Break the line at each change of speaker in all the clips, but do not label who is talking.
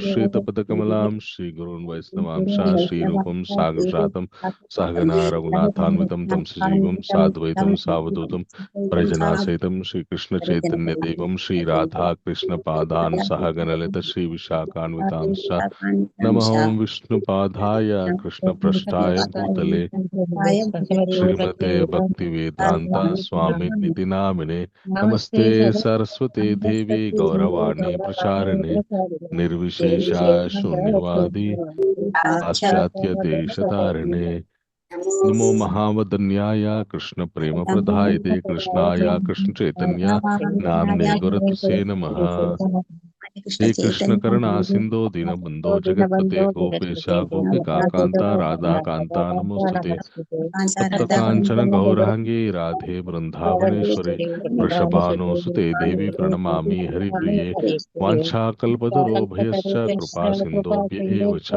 श्वेतपदकमलां श्रीगुरून् वैष्णवांश श्रीरूपं साग्रजातं सहगना रघुनाथान्वितं तं सजीवं साद्वैतं सावधूतं परिजनासहितं श्रीकृष्णचैतन्यदेवं श्रीराधा कृष्णपादान् सहगणललित श्रीविशाखान्वितांश्च नमः ओं विष्णुपादाय कृष्णपृष्ठाय भूतले श्रीमते भक्तिवेदांता स्वामी निधि नामिने नमस्ते सरस्वते देवी गौरवाणी प्रचारिणे निर्विशेष शून्यवादी पाश्चात्य देशतारिणे नमो महावदन्याय कृष्ण प्रेम प्रदायते कृष्णाय कृष्ण चैतन्य नामने गुरुतसे नमः। हे कृष्ण करुणा सिंधो दीनबंधो जगत्पते गोपेश गोपिका कांता राधा कांता नमोस्तुते तप्त कांचन गौरांगी राधे वृंदावनेश्वरे वृषभानुसुते देवी प्रणमामि हरिप्रिये वाञ्छाकल्पतरोभयश्च कृपा सिन्धुभ्य एव च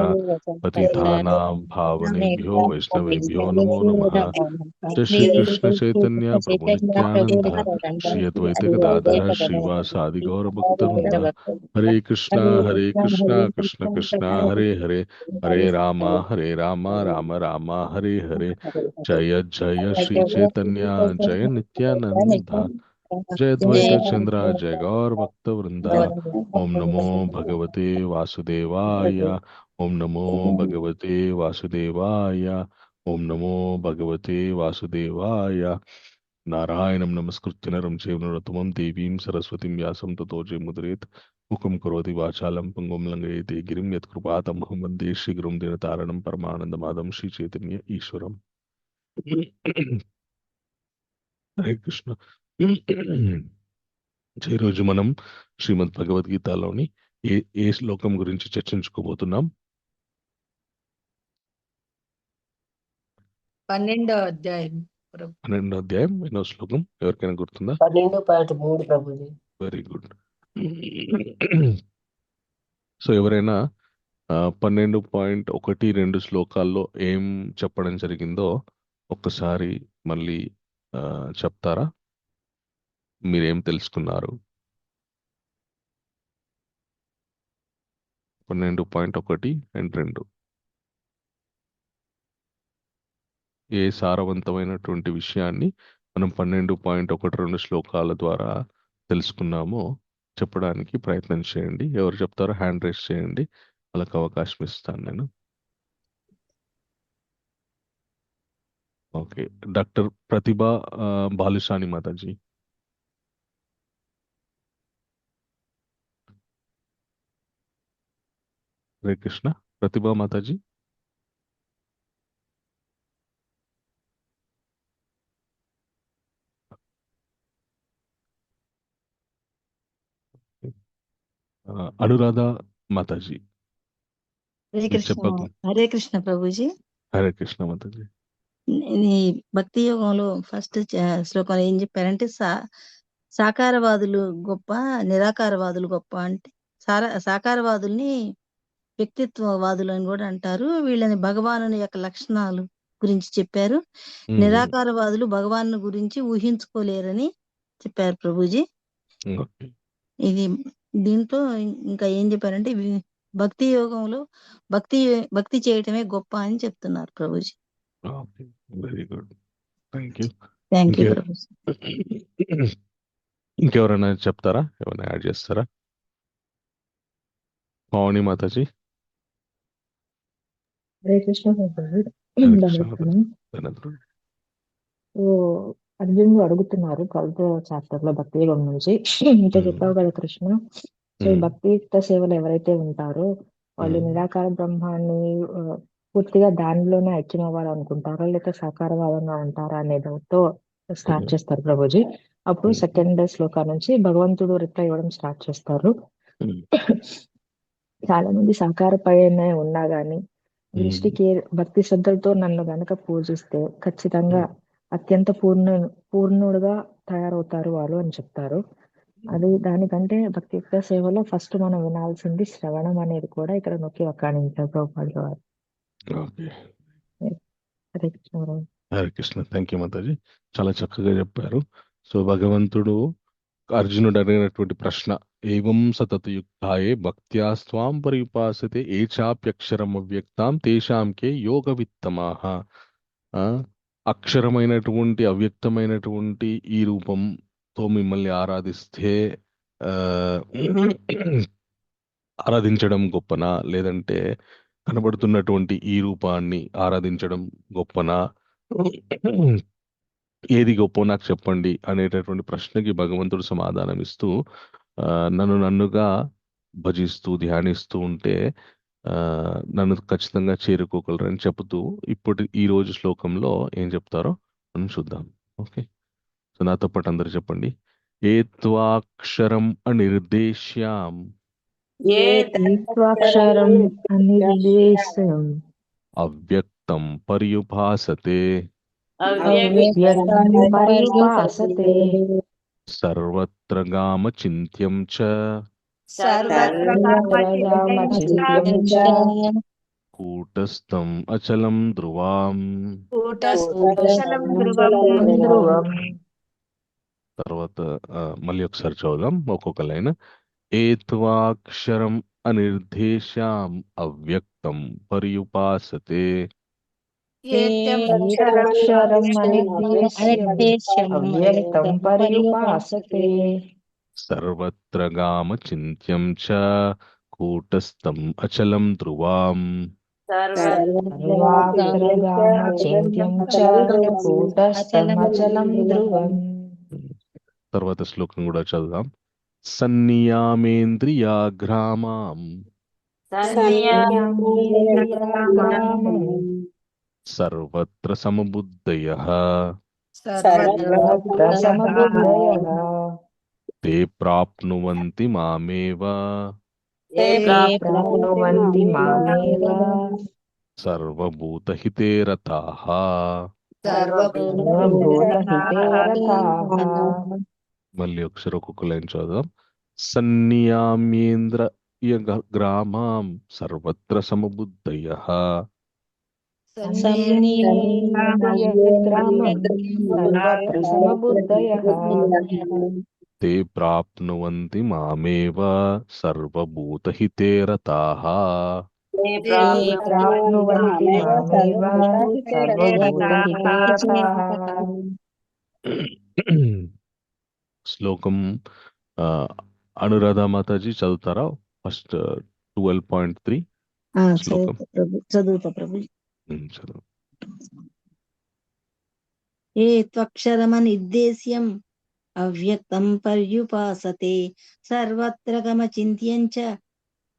पतितानां पावनेभ्यो वैष्णवेभ्यो नमो नमः। जय श्री कृष्ण चैतन्य प्रभु नित्यानंद श्री अद्वैत गदाधर श्रीवासादि गौर भक्त वृंद हरे कृष्णा कृष्ण कृष्णा हरे हरे हरे राम राम राम हरे हरे जय जय श्री चैतन्य जय नित्यानंद जय द्वैत चंद्र जय गौर भक्त वृंदा ओम नमो भगवते वासुदेवाय ओम नमो भगवते वासुदेवाय ओम नमो भगवते वासुदेवाय नारायणं नमस्कृत्य नरं चैव नरोत्तमं देवीं सरस्वतीं व्यासं ततो जयमुदीरयेत् मुखं करोति वाचालं पंगुं लङ्घयते गिरिं यत्कृपातमहं वन्दे श्रीगुरुं दीनतारणं परमानन्दमाधवं श्रीचैतन्य ईश्वरम्। హరే కృష్ణ. ఈరోజు మనం శ్రీమద్ భగవద్గీతలోని ఏ ఏ శ్లోకం గురించి చర్చించుకోబోతున్నాం?
12వ అధ్యాయం.
12వ అధ్యాయం ఎన్నో శ్లోకం ఎవరికైనా గుర్తుందా?
12.3 ప్రభుజీ.
Very good. సో ఎవరైనా 12.1-2 శ్లోకాల్లో ఏం చెప్పడం జరిగిందో ఒక్కసారి మళ్ళీ చెప్తారా? మీరేం తెలుసుకున్నారు? 12.1 and 2 ఏ సారవంతమైనటువంటి విషయాన్ని మనం 12.1-2 శ్లోకాల ద్వారా తెలుసుకున్నామో చెప్పడానికి ప్రయత్నం చేయండి. ఎవరు చెప్తారో హ్యాండ్ రైజ్ చేయండి, వాళ్ళకి అవకాశం ఇస్తాను నేను. ఓకే, డాక్టర్ ప్రతిభ బాలుషాని మాతాజీ. హరే కృష్ణ. ప్రతిభా మాతాజీ. అనురాధ మాతాజీ.
హరే కృష్ణ ప్రభుజీ.
హరే కృష్ణ మాతాజీ.
ఈ భక్తి యోగంలో ఫస్ట్ శ్లోకంలో ఏం చెప్పారంటే సాకారవాదులు గొప్ప, నిరాకారవాదులు గొప్ప. అంటే సాకారవాదుల్ని వ్యక్తిత్వవాదులు అని కూడా అంటారు. వీళ్ళని భగవాను యొక్క లక్షణాలు గురించి చెప్పారు. నిరాకారవాదులు భగవాను గురించి ఊహించుకోలేరని చెప్పారు ప్రభుజీ. ఇది దీంట్లో ఇంకా ఏం చెప్పారంటే భక్తి యోగంలో భక్తి చేయటమే గొప్ప అని చెప్తున్నారు Prabhuji.
Very good, thank
you.
ఇంకెవరైనా చెప్తారా? ఎవరైనా యాడ్ చేస్తారా? పావని మాతాజీ.
హరే కృష్ణ. అర్జునుడు అడుగుతున్నారు 12వ చాప్టర్ లో భక్తి యోగం నుంచి. ఇంకా చెప్పావు కదా కృష్ణ. సో భక్తియుక్త సేవలు ఎవరైతే ఉంటారో వాళ్ళు నిరాకార బ్రహ్మాన్ని పూర్తిగా దానిలోనే ఐక్యం అవ్వాలనుకుంటారా లేక సాకారవాదంగా ఉంటారా అనే డౌట్తో స్టార్ట్ చేస్తారు ప్రభుజీ. అప్పుడు సెకండ్ శ్లోకా నుంచి భగవంతుడు రిప్లై ఇవ్వడం స్టార్ట్ చేస్తారు. చాలా మంది సాకార పైన ఉన్నా గానీ దృష్టికి భక్తి శ్రద్ధలతో నన్ను గనక పూజిస్తే ఖచ్చితంగా అత్యంత పూర్ణుడుగా తయారవుతారు వాళ్ళు అని చెప్తారు. అది దానికంటే భక్తియుక్త సేవలో ఫస్ట్ మనం వినాల్సింది శ్రవణం అనేది కూడా ఇక్కడ నొక్కి వక్కాణించారు ప్రభుపాదుల వారు. హరే కృష్ణ.
హరే కృష్ణ. థ్యాంక్ యూ మాతాజీ, చాలా చక్కగా చెప్పారు. సో భగవంతుడు అర్జునుడు అడిగినటువంటి ప్రశ్న, ఏవం సతతయుక్తాయే భక్త్యా స్వాం పరియుపాసతే ఏ చాప్యక్షరం అవ్యక్తాం తేషాం కే యోగ విత్తమాహ. ఆ, అక్షరమైనటువంటి అవ్యక్తమైనటువంటి ఈ రూపంతో మిమ్మల్ని ఆరాధిస్తే ఆ, ఆరాధించడం గొప్పనా, లేదంటే కనబడుతున్నటువంటి ఈ రూపాన్ని ఆరాధించడం గొప్పనా, ఏది గొప్ప నాకు చెప్పండి అనేటటువంటి ప్రశ్నకి భగవంతుడు సమాధానం ఇస్తూ నన్నుగా భజిస్తూ ధ్యానిస్తూ ఉంటే ఆ, నన్ను ఖచ్చితంగా చేరుకోగలరని చెబుతూ ఇప్పుడు ఈ రోజు శ్లోకంలో ఏం చెప్తారో మనం చూద్దాం. ఓకే, సో నాతో పాటు అందరూ చెప్పండి. ఏత్వాక్షరం అనిర్దేశ్యాం
ఏత్వాక్షరం అనిర్దేశం
అవ్యక్తం పర్యుపాసతే
అవ్యక్తం పర్యుపాసతే
సర్వత్ర గామచింత్యం చ
సర్వత్రగామచింత్యం చ
కూటస్థం అచలం ధ్రువాం.
కూటస్థం ధ్రువం.
తర్వాత మళ్ళీ ఒకసారి చదువుదాం ఒక్కొక్క లైన్. ఏత్వాక్షరం అనిర్దేశ్యాం అవ్యక్తం పర్యుపాసతే
ఏత్వాక్షరం అనిర్దేశ్యం అవ్యక్తం పర్యుపాసతే
సర్వత్ర గామచింత్యం చ కూటస్థం అచలం ధ్రువాం.
సర్వత్రగామచింత్యం చ కూటస్థమచలం ధ్రువం.
తర్వాత శ్లోకం కూడా చదువుదాం. సన్నియామేంద్రియాగ్రామాం సర్వత్ర సమబుద్ధయః
సర్వత్ర సమబుద్ధయః
తే ప్రాప్నువంతి మామేవ
ప్రాప్నువంతి మామేవ
సర్వభూతహితే రతాః.
సర్వభూతహితే రతాః.
మళ్ళీ ఒకసారి ఒక్కొక్క లైన్ చదువుదాం. సన్నియామ్యేంద్రియ గ్రామాం సర్వత్ర సమబుద్ధయః
సన్నియామ్యేంద్రియగ్రామం సర్వత్ర సమబుద్ధయః
తే ప్రాప్నువంతి మామేవ సర్వభూతహితే రతాః.
ప్రాప్నువంతి మామేవ సర్వభూతహితే రతాః.
శ్లోకం అనురాధ మాతాజీ చదువుతారా? ఫస్ట్ 12.3 శ్లోకం
చదువుతా ప్రభు.
చదువు.
ఏ త్వక్షరమనిర్దేశ్యం అవ్యక్తం పర్యుపాసతే సర్వత్ర గమచింత్యం చ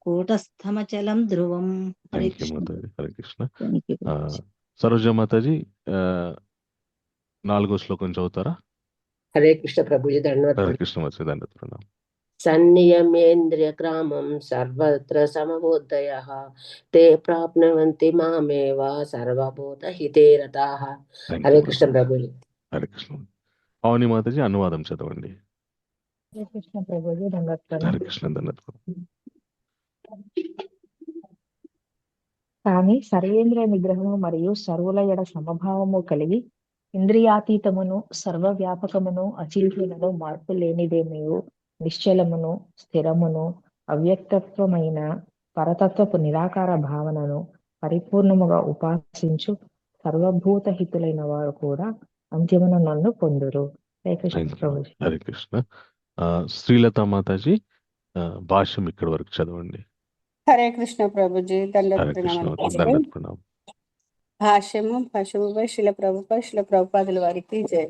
కూటస్థమచలం ధ్రువం. Hare
thank you
Krishna.
Mataji. Hare Krishna.
Thank you.
Saroja Mataji 4వ శ్లోకం చదువుతారా?
హరే కృష్ణ ప్రభుజీ
హరే
ధన్యవాదాలు.
కృష్ణ మాతాజీ, దండవత్ ప్రణామం.
సన్నియమేంద్రియ గ్రామం సర్వత్ర సమబుద్ధయః తే ప్రాప్నువంతి మామేవ సర్వభూత హితే రతాః.
థ్యాంక్
హరే
యూ
కృష్ణ
మాతాజీ.
ప్రభుజీ.
హరే కృష్ణ. పావని మాతాజీ అనువాదం చదవండి.
హరే కృష్ణ ప్రభుజీ
హరే
దండోత్పన్నం.
కృష్ణ, దండవత్ ప్రణామం.
కానీ సర్వేంద్రియ నిగ్రహము మరియు సర్వుల ఎడ సమభావము కలిగి ఇంద్రియాతీతమును సర్వవ్యాపకమును అచిల్హీనను మార్పు లేనిదేమియు నిశ్చలమును స్థిరమును అవ్యక్తత్వమైన పరతత్వపు నిరాకార భావనను పరిపూర్ణముగా ఉపాసించు సర్వభూత హితులైన వారు కూడా అంత్యమున నన్ను పొందురు. Hare Krishna
thank you.
ప్రభుజీ.
హరే కృష్ణ. శ్రీలత మాతాజీ భాష్యం ఇక్కడి వరకు చదవండి.
హరే కృష్ణ ప్రభుజీ దండోత్
హరే కృష్ణ
ప్రణామాలు
మాతాజీ,
ప్రభుజీ.
దండవత్ ప్రణామం.
భాష్యముపై శిల ప్రభుపాదుల వారికి జై.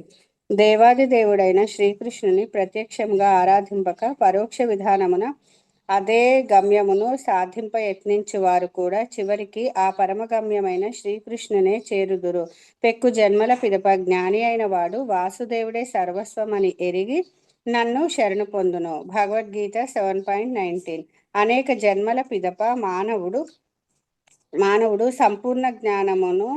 దేవాది దేవుడైన శ్రీకృష్ణుని ప్రత్యక్షంగా ఆరాధింపక పరోక్ష విధానమున అదే గమ్యమును సాధింప యత్నించు వారు కూడా చివరికి ఆ పరమగమ్యమైన శ్రీకృష్ణునే చేరుదురు. పెక్కు జన్మల పిదప జ్ఞాని అయిన వాడు వాసుదేవుడే సర్వస్వమని ఎరిగి నన్ను శరణు పొందును. భగవద్గీత 7.19. అనేక జన్మల పిదప మానవుడు సంపూర్ణ జ్ఞానమును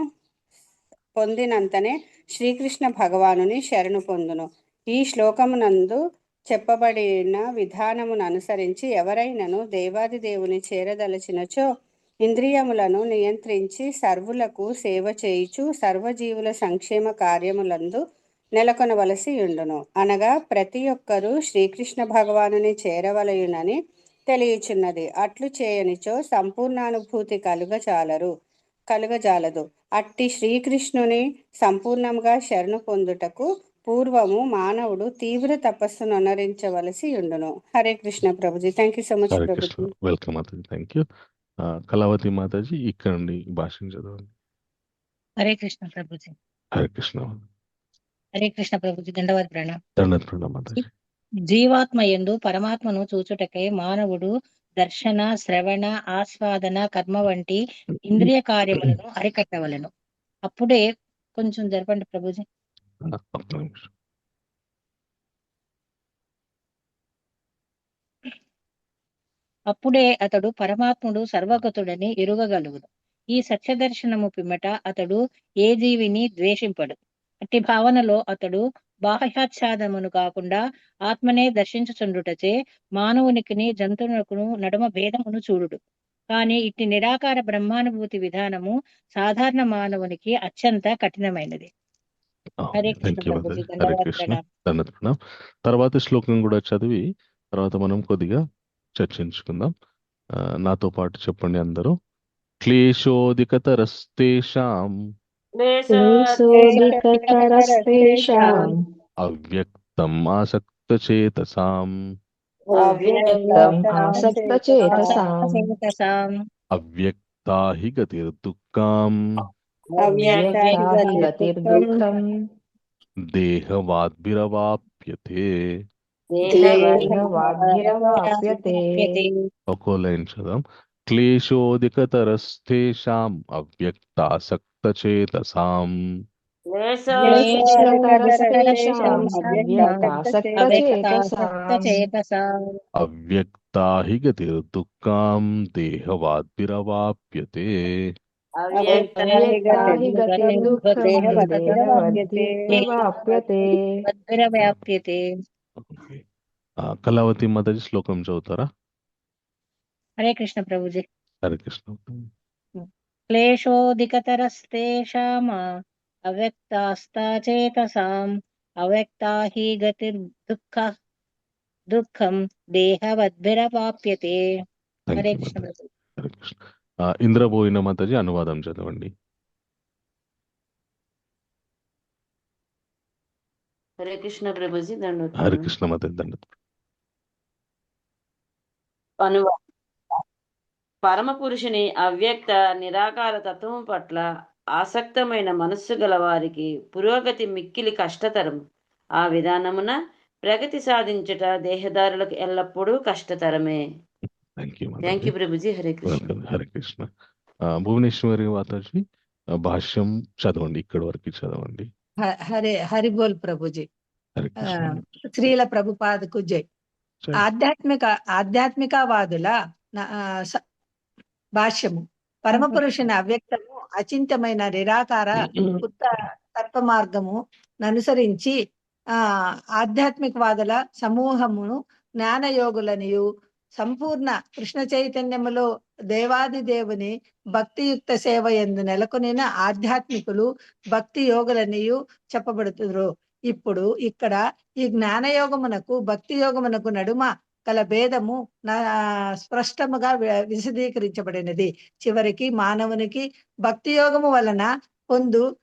పొందినంతనే శ్రీకృష్ణ భగవానుని శరణు పొందును. ఈ శ్లోకమునందు చెప్పబడిన విధానమును అనుసరించి ఎవరైనను దేవాది దేవుని చేరదలచినచో ఇంద్రియములను నియంత్రించి సర్వులకు సేవ చేయుచు సర్వజీవుల సంక్షేమ కార్యములందు నెలకొనవలసి ఉండును. అనగా ప్రతి ఒక్కరూ శ్రీకృష్ణ భగవానుని చేరవలయునని తెలియచున్నది. అట్లు చేయనిచో సంపూర్ణానుభూతి కలుగజాలదు. అట్టి శ్రీకృష్ణుని సంపూర్ణంగా శరణు పొందుటకు పూర్వము మానవుడు తీవ్ర తపస్సును అనుసరించవలసి ఉండును. హరే కృష్ణ ప్రభుజీ. Thank you so much
Hare Krishna.
ప్రభుజీ.
వెల్కమ్ మాతాజీ. Thank you. కళావతి మాతాజీ ఇక్కడ నుండి భాషను చదవండి.
హరే కృష్ణ ప్రభుజీ.
హరే కృష్ణ.
హరే కృష్ణ ప్రభుజీ. దండవత్ ప్రణామం.
దండవత్ ప్రణామం మాతాజీ.
జీవాత్మ యందు పరమాత్మను చూచుటకై మానవుడు దర్శన, శ్రవణ, ఆస్వాదన, కర్మ వంటి ఇంద్రియ కార్యములను అరికట్టవలెను. అప్పుడే కొంచెం జరపండి ప్రభుజీ.
ఒక్క నిమిషం.
అప్పుడే అతడు పరమాత్ముడు సర్వగతుడని ఎరుగగలుగును. ఈ సత్యదర్శనము పిమ్మట అతడు ఏ జీవిని ద్వేషింపడు. అట్టి భావనలో అతడు బాహ్యాచ్ఛాదమును కాకుండా ఆత్మనే దర్శించుచుండుటచే మానవునికిని జంతువునకును నడుమ భేదమును చూడుడు. కానీ ఇట్టి నిరాకార బ్రహ్మానుభూతి విధానము సాధారణ మానవునికి అత్యంత కఠినమైనది. Hare Krishna
thank you
Prabhuji.
మాతాజీ. హరే
ధన్యవాద
కృష్ణ.
ప్రణామం.
దండవత్ ప్రణామం. తర్వాత శ్లోకం కూడా చదివి తర్వాత మనం కొద్దిగా చర్చించుకుందాం. నాతో పాటు చెప్పండి అందరూ. క్లేశోదికతరస్తేషాం
క్లేశోదికతరస్తేషాం
అవ్యక్తం ఆసక్తచేతసాం
అవ్యక్తం ఆసక్తచేతసాం
చేతసాం
అవ్యక్తా హి గతిర్దుఃఖాం
అవ్యక్తాహి గతిర్దుఃఖం
దేహవాద్భిరవాప్యతే.
దేహవాద్భిరవాప్యతే.
ఒక్కో లైన్ చదవం. క్లేశోదికతరస్తేషాం అవ్యక్తాసక్తచేతసాం
క్లేశోదికతరస్తేషాం అవ్యక్తాసక్తచేతసాం
అవ్యక్తా హి గతిర్దుఃఖాం దేహవాద్భిరవాప్యతే.
అవ్యక్తాహి గతిర్దుఃఖం దేహవద్భిరవాప్యతే.
వ్యాప్యతే.
కళావతి మాతాజీ శ్లోకం చదువుతారా?
హరే కృష్ణ ప్రభుజీ.
హరే కృష్ణ.
క్లేశోదికతరస్తేషాం అవ్యక్తాస్తాచేతసాం అవ్యక్తా హి దుఃఖం దేహవద్భిరవాప్యతే. హరే కృష్ణ ప్రభుజీ.
హరే కృష్ణ. ఇంద్రబోయిన మాతాజీ అనువాదం చదవండి.
హరే కృష్ణ ప్రభుజీ.
హరే కృష్ణ మాతాజీ. దండవత్.
అనువాదం. పరమ పురుషుని అవ్యక్త నిరాకార తత్వం పట్ల ఆసక్తమైన మనస్సు గల వారికి పురోగతి మిక్కిలి కష్టతరం. ఆ విధానమున ప్రగతి సాధించుట దేహదారులకు ఎల్లప్పుడూ కష్టతరమే. థ్యాంక్ యూ ప్రభుజీ. హరే కృష్ణ.
హరే కృష్ణ. భువనేశ్వరి మాతాజీ భాష్యం చదవండి. ఇక్కడి వరకు చదవండి.
హరి బోల్ ప్రభుజీ.
హరే కృష్ణ.
శ్రీల ప్రభుపాదకు జై. ఆధ్యాత్మికవాదుల భాష్యము. పరమపురుషుని అవ్యక్తము అచింత్యమైన నిరాకార ఉత్త తత్వ మార్గము అనుసరించి ఆధ్యాత్మికవాదుల సమూహమును జ్ఞానయోగులనియు సంపూర్ణ కృష్ణ చైతన్యములో దేవాది దేవుని భక్తియుక్త సేవ యందు నెలకొనిన ఆధ్యాత్మికులు భక్తి యోగులనియు చెప్పబడుతురు. ఇప్పుడు ఇక్కడ ఈ జ్ఞానయోగమునకు భక్తి యోగమునకు నడుమ గల భేదము స్పష్టముగా విశదీకరించబడినది. చివరికి మానవునికి భక్తి యోగము వలన పొందు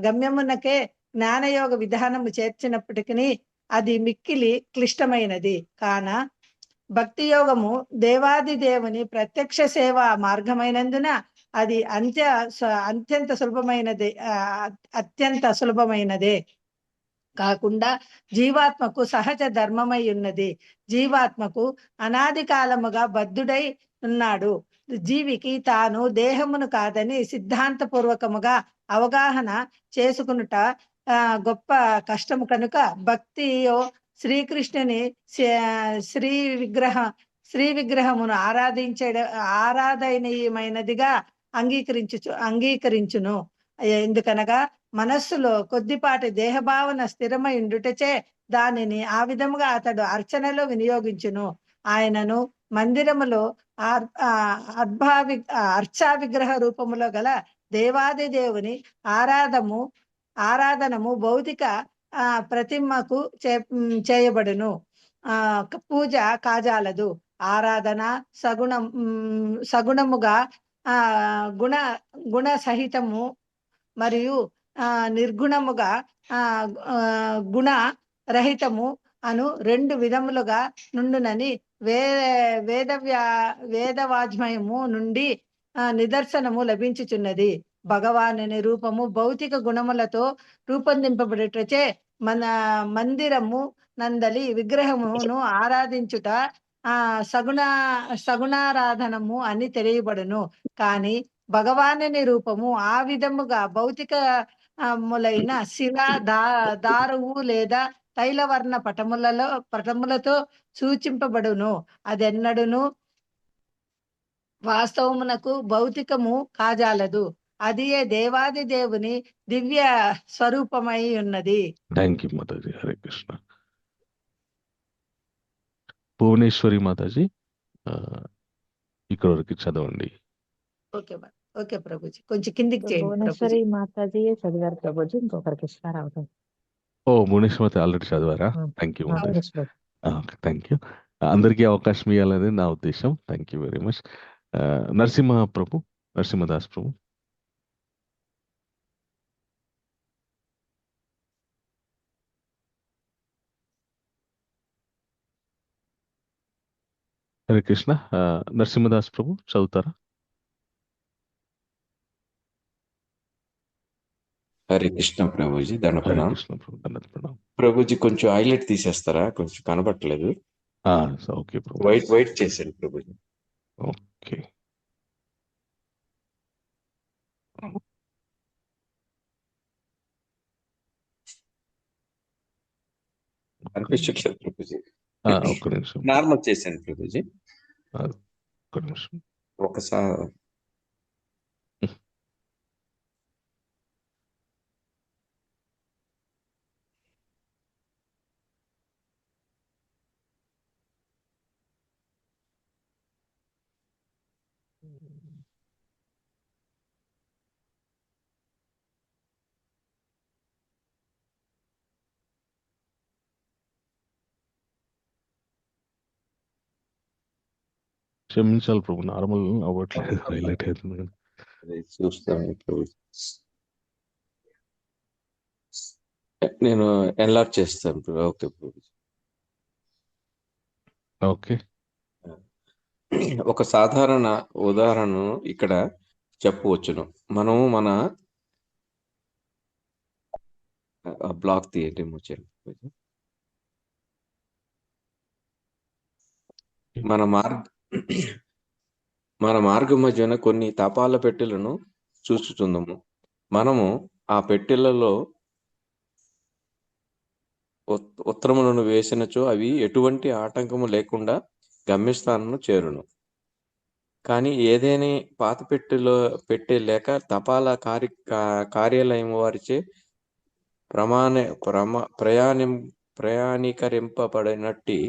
గమ్యమునకే జ్ఞానయోగ విధానము చేర్చినప్పటికీ అది మిక్కిలి క్లిష్టమైనది. కాన భక్తి యోగము దేవాది దేవుని ప్రత్యక్ష సేవ మార్గమైనందున అది అత్యంత సులభమైనదే కాకుండా జీవాత్మకు సహజ ధర్మమై ఉన్నది. జీవాత్మకు అనాది కాలముగా బద్ధుడై ఉన్నాడు. జీవికి తాను దేహమును కాదని సిద్ధాంతపూర్వకముగా అవగాహన చేసుకునుట గొప్ప కష్టము కనుక భక్తియో శ్రీకృష్ణుని శ్రీ విగ్రహమును ఆరాధనీయమైనదిగా అంగీకరించును. ఎందుకనగా మనస్సులో కొద్దిపాటి దేహభావన స్థిరమై ఉండుటచే దానిని ఆ విధముగా అతడు అర్చనలో వినియోగించును. ఆయనను మందిరములో అర్చా విగ్రహ రూపములో గల దేవాది దేవుని ఆరాధనము భౌతిక ప్రతిమకు చేయబడును. పూజ కాజాలదు. ఆరాధన సగుణముగా గుణ గుణ సహితము మరియు నిర్గుణముగా గుణ రహితము అను 2 విధములుగా నుండునని వేదవాజ్మయము నుండి నిదర్శనము లభించుచున్నది. భగవానుని రూపము భౌతిక గుణములతో రూపొందింపబడుటచే మన మందిరము నందలి విగ్రహమును ఆరాధించుట సగుణారాధనము అని తెలియబడును. కానీ భగవానుని రూపము ఆ విధముగా భౌతిక ములైన శిల దారువు లేదా తైలవర్ణ పటములతో సూచింపబడును. అదెన్నడును వాస్తవమునకు భౌతికము కాజాలదు. అది దేవాది దేవుని దివ్య స్వరూపమై ఉన్నది.
థ్యాంక్ యూ మాతాజీ. హరే కృష్ణ. భువనేశ్వరి మాతాజీ ఇక్కడ వరకు చదవండి.
ఓకే ప్రభుజీ, కొంచెం కిందికి చేయండి.
భువనేశ్వరి మాతాజీ చదివారు ప్రభుజీ, ఇంకొకరికి ఇస్తారు అవుతుంది.
ఓ భువనేశ్వరి ఆల్రెడీ చదివారా? థ్యాంక్ యూ మాతాజీ. Thank you. అందరికీ అవకాశం ఇవ్వాలనేది నా ఉద్దేశం. Thank you very much. Narasimhadas Prabhu. Hare Krishna. Narasimhadas Prabhu చదువుతారా?
హరే కృష్ణ ప్రభుజీ. దండ
హరే
ప్రణామం.
కృష్ణ ప్రభు. దండవత్ ప్రణామం.
ప్రభుజీ కొంచెం హైలైట్ తీసేస్తారా? కొంచెం కనబట్టలేదు.
ఓకే ప్రభు.
వైట్ చేసేయండి ప్రభుజీ.
ఓకే.
అనిపించట్లేదు ప్రభుజీ.
ఒక్క నిమిషం.
నార్మల్ చేసేయండి ప్రభుజీ.
ఒక్క నిమిషం.
ఒకసారి
క్షమించాలి ప్రభు, నార్మల్ అవ్వట్లేదు, హైలైట్ అవుతుంది.
చూస్తాను ప్రభుజీ. నేను ఎన్లార్జ్ చేస్తాను. ఓకే ప్రభుజీ.
ఓకే.
ఒక సాధారణ ఉదాహరణను ఇక్కడ చెప్పవచ్చును. మనము మన బ్లాక్ తీయండి. మన మార్గ మధ్యన కొన్ని తపాల పెట్టెలను చూచుచుందము. మనము ఆ పెట్టెలలో ఉత్తరములను వేసినచో అవి ఎటువంటి ఆటంకము లేకుండా గమ్యస్థానము చేరును. కానీ ఏదైనా పాత పెట్టె లేక తపాలా కార్యాలయం వారిచే ప్రయాణీకరింపబడినట్టి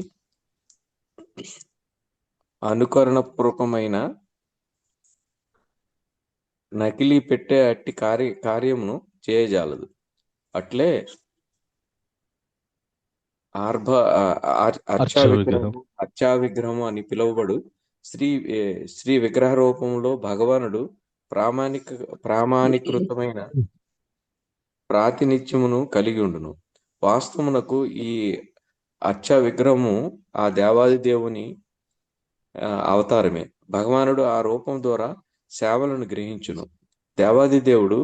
అనుకరణపూర్వకమైన నకిలీ పెట్టే అట్టి కార్యమును చేయజాలదు. అట్లే అర్చా విగ్రహము అని పిలువబడు శ్రీ విగ్రహ రూపంలో భగవానుడు ప్రామాణీకృతమైన ప్రాతినిధ్యమును కలిగి ఉండును. వాస్తవమునకు ఈ అర్చా విగ్రహము ఆ దేవాది దేవుని అవతారమే. భగవానుడు ఆ రూపం ద్వారా సేవలను గ్రహించును. దేవాది దేవుడు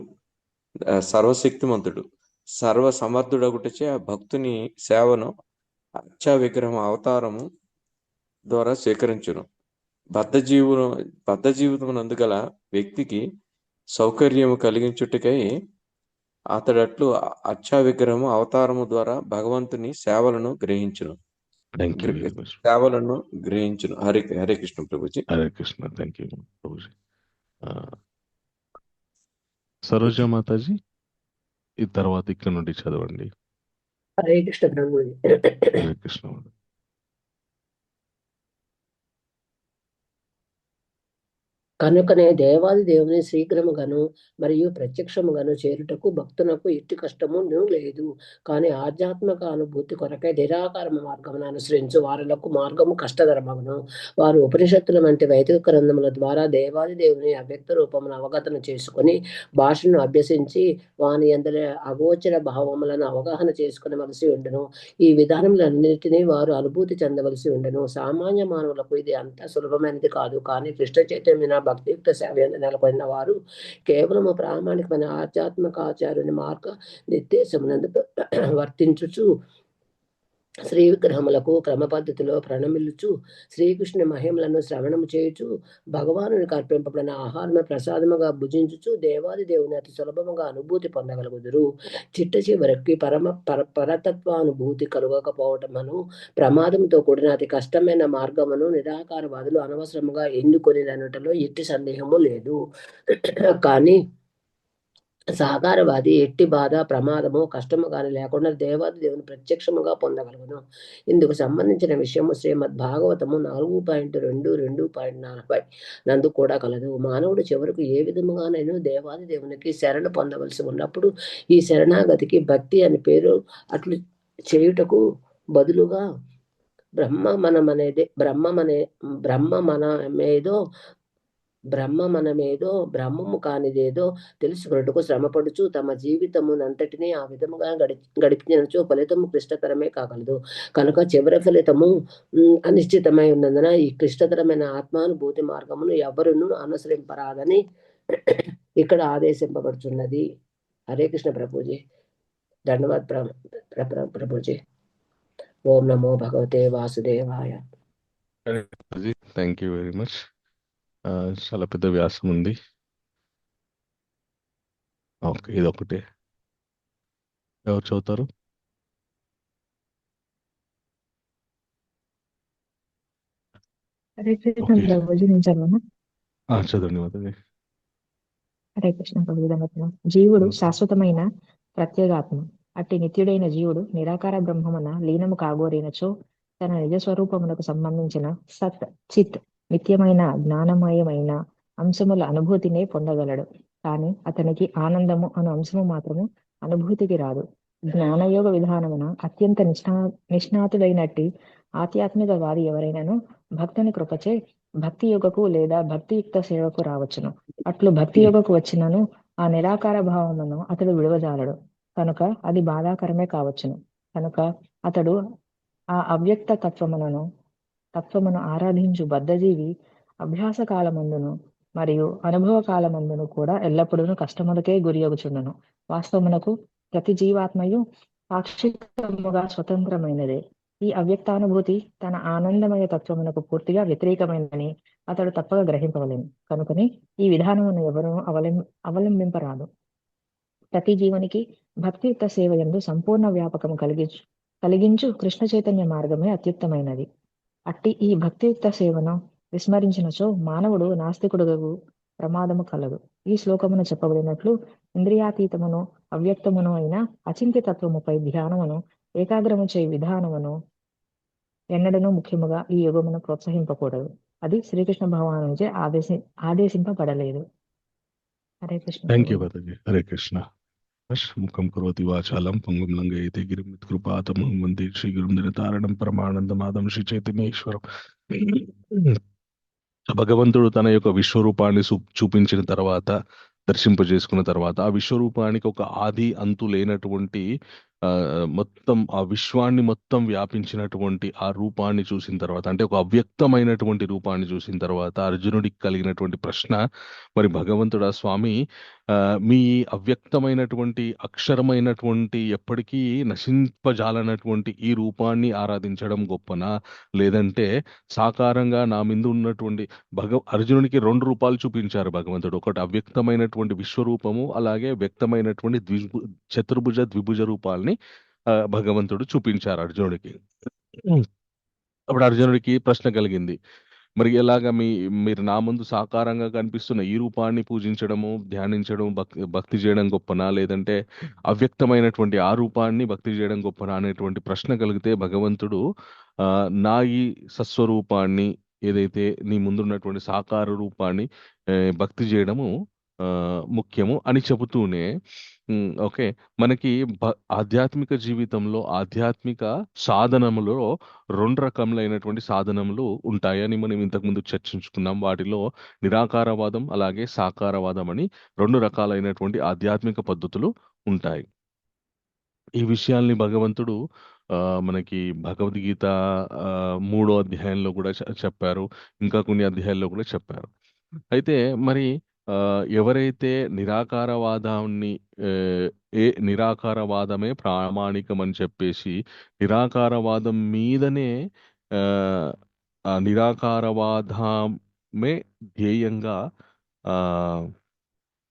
సర్వశక్తిమంతుడు, సర్వ సమర్థుడగుటచే ఆ భక్తుని సేవను అర్చా విగ్రహం అవతారము ద్వారా స్వీకరించును. బద్ధ జీవితమునందు గల వ్యక్తికి సౌకర్యము కలిగించుటకై అతడట్లు అర్చా విగ్రహము అవతారము ద్వారా భగవంతుని సేవలను గ్రహించును. హరే కృష్ణ ప్రభుజీ.
హరే కృష్ణ. Thank you Prabhuji. సరోజ మాతాజీ ఈ తర్వాత ఇక్కడ నుండి చదవండి.
హరే కృష్ణ ప్రభుజీ.
హరే కృష్ణ.
కనుకనే దేవాది దేవుని శీఘ్రముగాను మరియు ప్రత్యక్షముగాను చేరుటకు భక్తునకు ఎట్టి కష్టము లేదు. కానీ ఆధ్యాత్మిక అనుభూతి కొరకై నిరాకార మార్గమును అనుసరించు వారులకు మార్గము కష్టతరమగును. వారు ఉపనిషత్తుల వంటి వైదిక గ్రంథముల ద్వారా దేవాది దేవుని అవ్యక్త రూపమును అవగతన చేసుకుని భాషను అభ్యసించి వాని అందరి అగోచర భావములను అవగాహన చేసుకునవలసి ఉండును. ఈ విధానములన్నిటినీ వారు అనుభూతి చెందవలసి ఉండును. సామాన్య మానవులకు ఇది అంత సులభమైనది కాదు. కానీ కృష్ణ చైతన్య భక్తియుక్త సేవ నెలకొన్న వారు కేవలము ప్రామాణికమైన ఆధ్యాత్మిక ఆచార్యుని మార్గ నిర్దేశమునందు వర్తించుచు శ్రీ విగ్రహములకు క్రమ పద్ధతిలో ప్రణమిల్లుచు శ్రీకృష్ణ మహిమలను శ్రవణము చేయుచు భగవానునికి అర్పింపబడిన ఆహారము ప్రసాదముగా భుజించుచు దేవాది దేవుని అతి సులభముగా అనుభూతి పొందగలుగుదురు. చిట్ట చివరికి పరతత్వానుభూతి కలుగకపోవటమును ప్రమాదంతో కూడిన అతి కష్టమైన మార్గమును నిరాకారవాదులు అనవసరముగా ఎన్నుకొని అనటంలో ఎట్టి సందేహము లేదు. కానీ సాకారవాది ఎట్టి బాధ ప్రమాదము కష్టము కానీ లేకుండా దేవాది దేవుని ప్రత్యక్షముగా పొందగలుగును. ఇందుకు సంబంధించిన విషయము శ్రీమద్ భాగవతము 4.2.2.40 నందు కూడా కలదు. మానవుడు చివరకు ఏ విధముగానైనా దేవాది దేవునికి శరణ పొందవలసి ఉన్నప్పుడు ఈ శరణాగతికి భక్తి అని పేరు అట్లు చేయుటకు బదులుగా బ్రహ్మమనమేదో బ్రహ్మము కానిదేదో తెలుసుకున్నట్టుకు శ్రమపడుచు తమ జీవితమునంతటినీ ఆ విధముగా గడిపించో ఫలితము క్లిష్టతరమే కాగలదు. కనుక చివరి ఫలితము అనిశ్చితమై ఉన్నందున ఈ క్లిష్టతరమైన ఆత్మానుభూతి మార్గమును ఎవరును అనుసరింపరాదని ఇక్కడ ఆదేశింపబడుచున్నది. హరే కృష్ణ ప్రభుజీ. ధన్యవాద్ ప్రభుజీ. ఓం నమో భగవతే వాసుదేవాయ.
Thank you very much. చాలా పెద్ద వ్యాసం ఉంది. ఓకే, ఇదొకటే. ఎవరు చదువుతారు?
హరే కృష్ణ
ఓకే,
ప్రభుజీ, నేను చదవనా?
చదవండి మాధవి.
హరే కృష్ణ ప్రభు. జీవుడు శాశ్వతమైన ప్రత్యేగాత్మ. అట్టి నిత్యుడైన జీవుడు నిరాకార బ్రహ్మమున లీనము కాగోరినచో తన నిజ స్వరూపమునకు సంబంధించిన సత్ చిత్ నిత్యమైన జ్ఞానమయమైన అంశముల అనుభూతినే పొందగలడు. కానీ అతనికి ఆనందము అను అంశము మాత్రము అనుభూతికి రాదు. జ్ఞానయోగ విధానమున అత్యంత నిష్ణాతుడైనట్టి ఆధ్యాత్మికవాది ఎవరైనాను భక్తుని కృపచే భక్తి యోగకు లేదా భక్తియుక్త సేవకు రావచ్చును. అట్లు భక్తి యోగకు వచ్చినను ఆ నిరాకార భావమును అతడు విడవజాలడు. కనుక అది బాధాకరమే కావచ్చును. కనుక అతడు ఆ అవ్యక్త తత్వమును ఆరాధించు బద్ధజీవి అభ్యాస కాలమందును మరియు అనుభవ కాలమందును కూడా ఎల్లప్పుడూ కష్టములకే గురియగుచుండును. వాస్తవమునకు ప్రతి జీవాత్మయు పాక్షికముగా స్వతంత్రమైనదే. ఈ అవ్యక్తానుభూతి తన ఆనందమయ తత్వమునకు పూర్తిగా వ్యతిరేకమైనదని అతడు తప్పక గ్రహింపవలేను. కనుకని ఈ విధానమును ఎవరూ అవలంబింపరాదు. ప్రతి జీవునికి భక్తియుక్త సేవ యందు సంపూర్ణ వ్యాపకము కలిగించు కృష్ణ చైతన్య మార్గమే అత్యుత్తమైనది. అట్టి ఈ భక్తియుక్త సేవను విస్మరించినచో మానవుడు నాస్తికుడుగు ప్రమాదము కలదు. ఈ శ్లోకమును చెప్పబడినట్లు ఇంద్రియాతీతమును అవ్యక్తమును అయిన అచింత్య తత్వముపై ధ్యానమును ఏకాగ్రము చేయి విధానమును ఎన్నడనూ ముఖ్యముగా ఈ యుగమును ప్రోత్సహింపకూడదు. అది శ్రీకృష్ణ భగవాను నుంచే ఆదేశింపబడలేదు. హరే కృష్ణ.
Thank you Madhavi. హరే కృష్ణ. ముఖం కరోతి వాచాలం పంగుం లంఘయతే గిరిం యత్కృపాతమహం వందే శ్రీగురుం దినతారణం పరమానందమాధవం శ్రీ చైతన్యేశ్వరం. భగవంతుడు తన యొక్క విశ్వరూపాన్ని చూపించిన తర్వాత, దర్శింపజేసుకున్న తర్వాత, ఆ విశ్వరూపానికి ఒక ఆది అంతు లేనటువంటి మొత్తం ఆ విశ్వాన్ని మొత్తం వ్యాపించినటువంటి ఆ రూపాన్ని చూసిన తర్వాత, అంటే ఒక అవ్యక్తమైనటువంటి రూపాన్ని చూసిన తర్వాత అర్జునుడికి కలిగినటువంటి ప్రశ్న, మరి భగవంతుడు ఆ స్వామి మీ అవ్యక్తమైనటువంటి అక్షరమైనటువంటి ఎప్పటికీ నశింపజాలనటువంటి ఈ రూపాన్ని ఆరాధించడం గొప్పనా, లేదంటే సాకారంగా నా మీద ఉన్నటువంటి అర్జునుడికి 2 రూపాలు చూపించారు భగవంతుడు. ఒకటి అవ్యక్తమైనటువంటి విశ్వరూపము, అలాగే వ్యక్తమైనటువంటి చతుర్భుజ ద్విభుజ రూపాల్ని భగవంతుడు చూపించారు అర్జునుడికి. అప్పుడు అర్జునుడికి ప్రశ్న కలిగింది, మరి ఎలాగా మీరు నా ముందు సాకారంగా కనిపిస్తున్న ఈ రూపాన్ని పూజించడము, ధ్యానించడం, భక్తి చేయడం గొప్పనా, లేదంటే అవ్యక్తమైనటువంటి ఆ రూపాన్ని భక్తి చేయడం గొప్పనా అనేటువంటి ప్రశ్న కలిగితే భగవంతుడు నా ఈ సస్వరూపాన్ని, ఏదైతే నీ ముందున్నటువంటి సాకార రూపాన్ని భక్తి చేయడము ముఖ్యము అని చెబుతూనే ఓకే, మనకి ఆధ్యాత్మిక జీవితంలో ఆధ్యాత్మిక సాధనములో 2 రకములైనటువంటి సాధనములు ఉంటాయని మనం ఇంతకుముందు చర్చించుకున్నాం. వాటిలో నిరాకారవాదం అలాగే సాకారవాదం అని 2 రకాలైనటువంటి ఆధ్యాత్మిక పద్ధతులు ఉంటాయి. ఈ విషయాల్ని భగవంతుడు మనకి భగవద్గీత 3వ అధ్యాయంలో కూడా చెప్పారు. ఇంకా కొన్ని అధ్యాయాల్లో కూడా చెప్పారు. అయితే మరి ఎవరైతే నిరాకారవాదాన్ని నిరాకారవాదమే ప్రామాణికం అని చెప్పేసి నిరాకారవాదం మీదనే ఆ నిరాకారవాదమే ధ్యేయంగా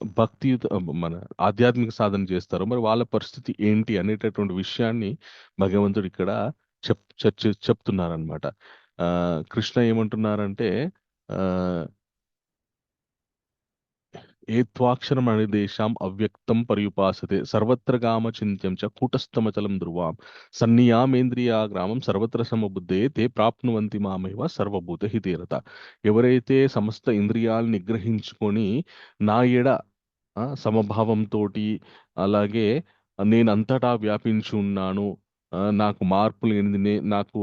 భక్తియుత మన ఆధ్యాత్మిక సాధన చేస్తారో మరి వాళ్ళ పరిస్థితి ఏంటి అనేటటువంటి విషయాన్ని భగవంతుడు ఇక్కడ చెప్తున్నారనమాట. కృష్ణ ఏమంటున్నారంటే ఏత్వాక్షరం అనిదేశాం అవ్యక్తం పర్యుపాసతే సర్వత్ర గామ చింత్యం చ కూటస్థమచలం ధ్రువాం సన్నియామేంద్రియా గ్రామం సర్వత్ర సమబుద్ధే తే ప్రాప్నువంతి మామేవ సర్వభూత హితేరత. ఎవరైతే సమస్త ఇంద్రియాలను నిగ్రహించుకొని నా ఎడ సమభావంతో అలాగే నేనంతటా వ్యాపించి ఉన్నాను, నాకు మార్పు లేనిది, నాకు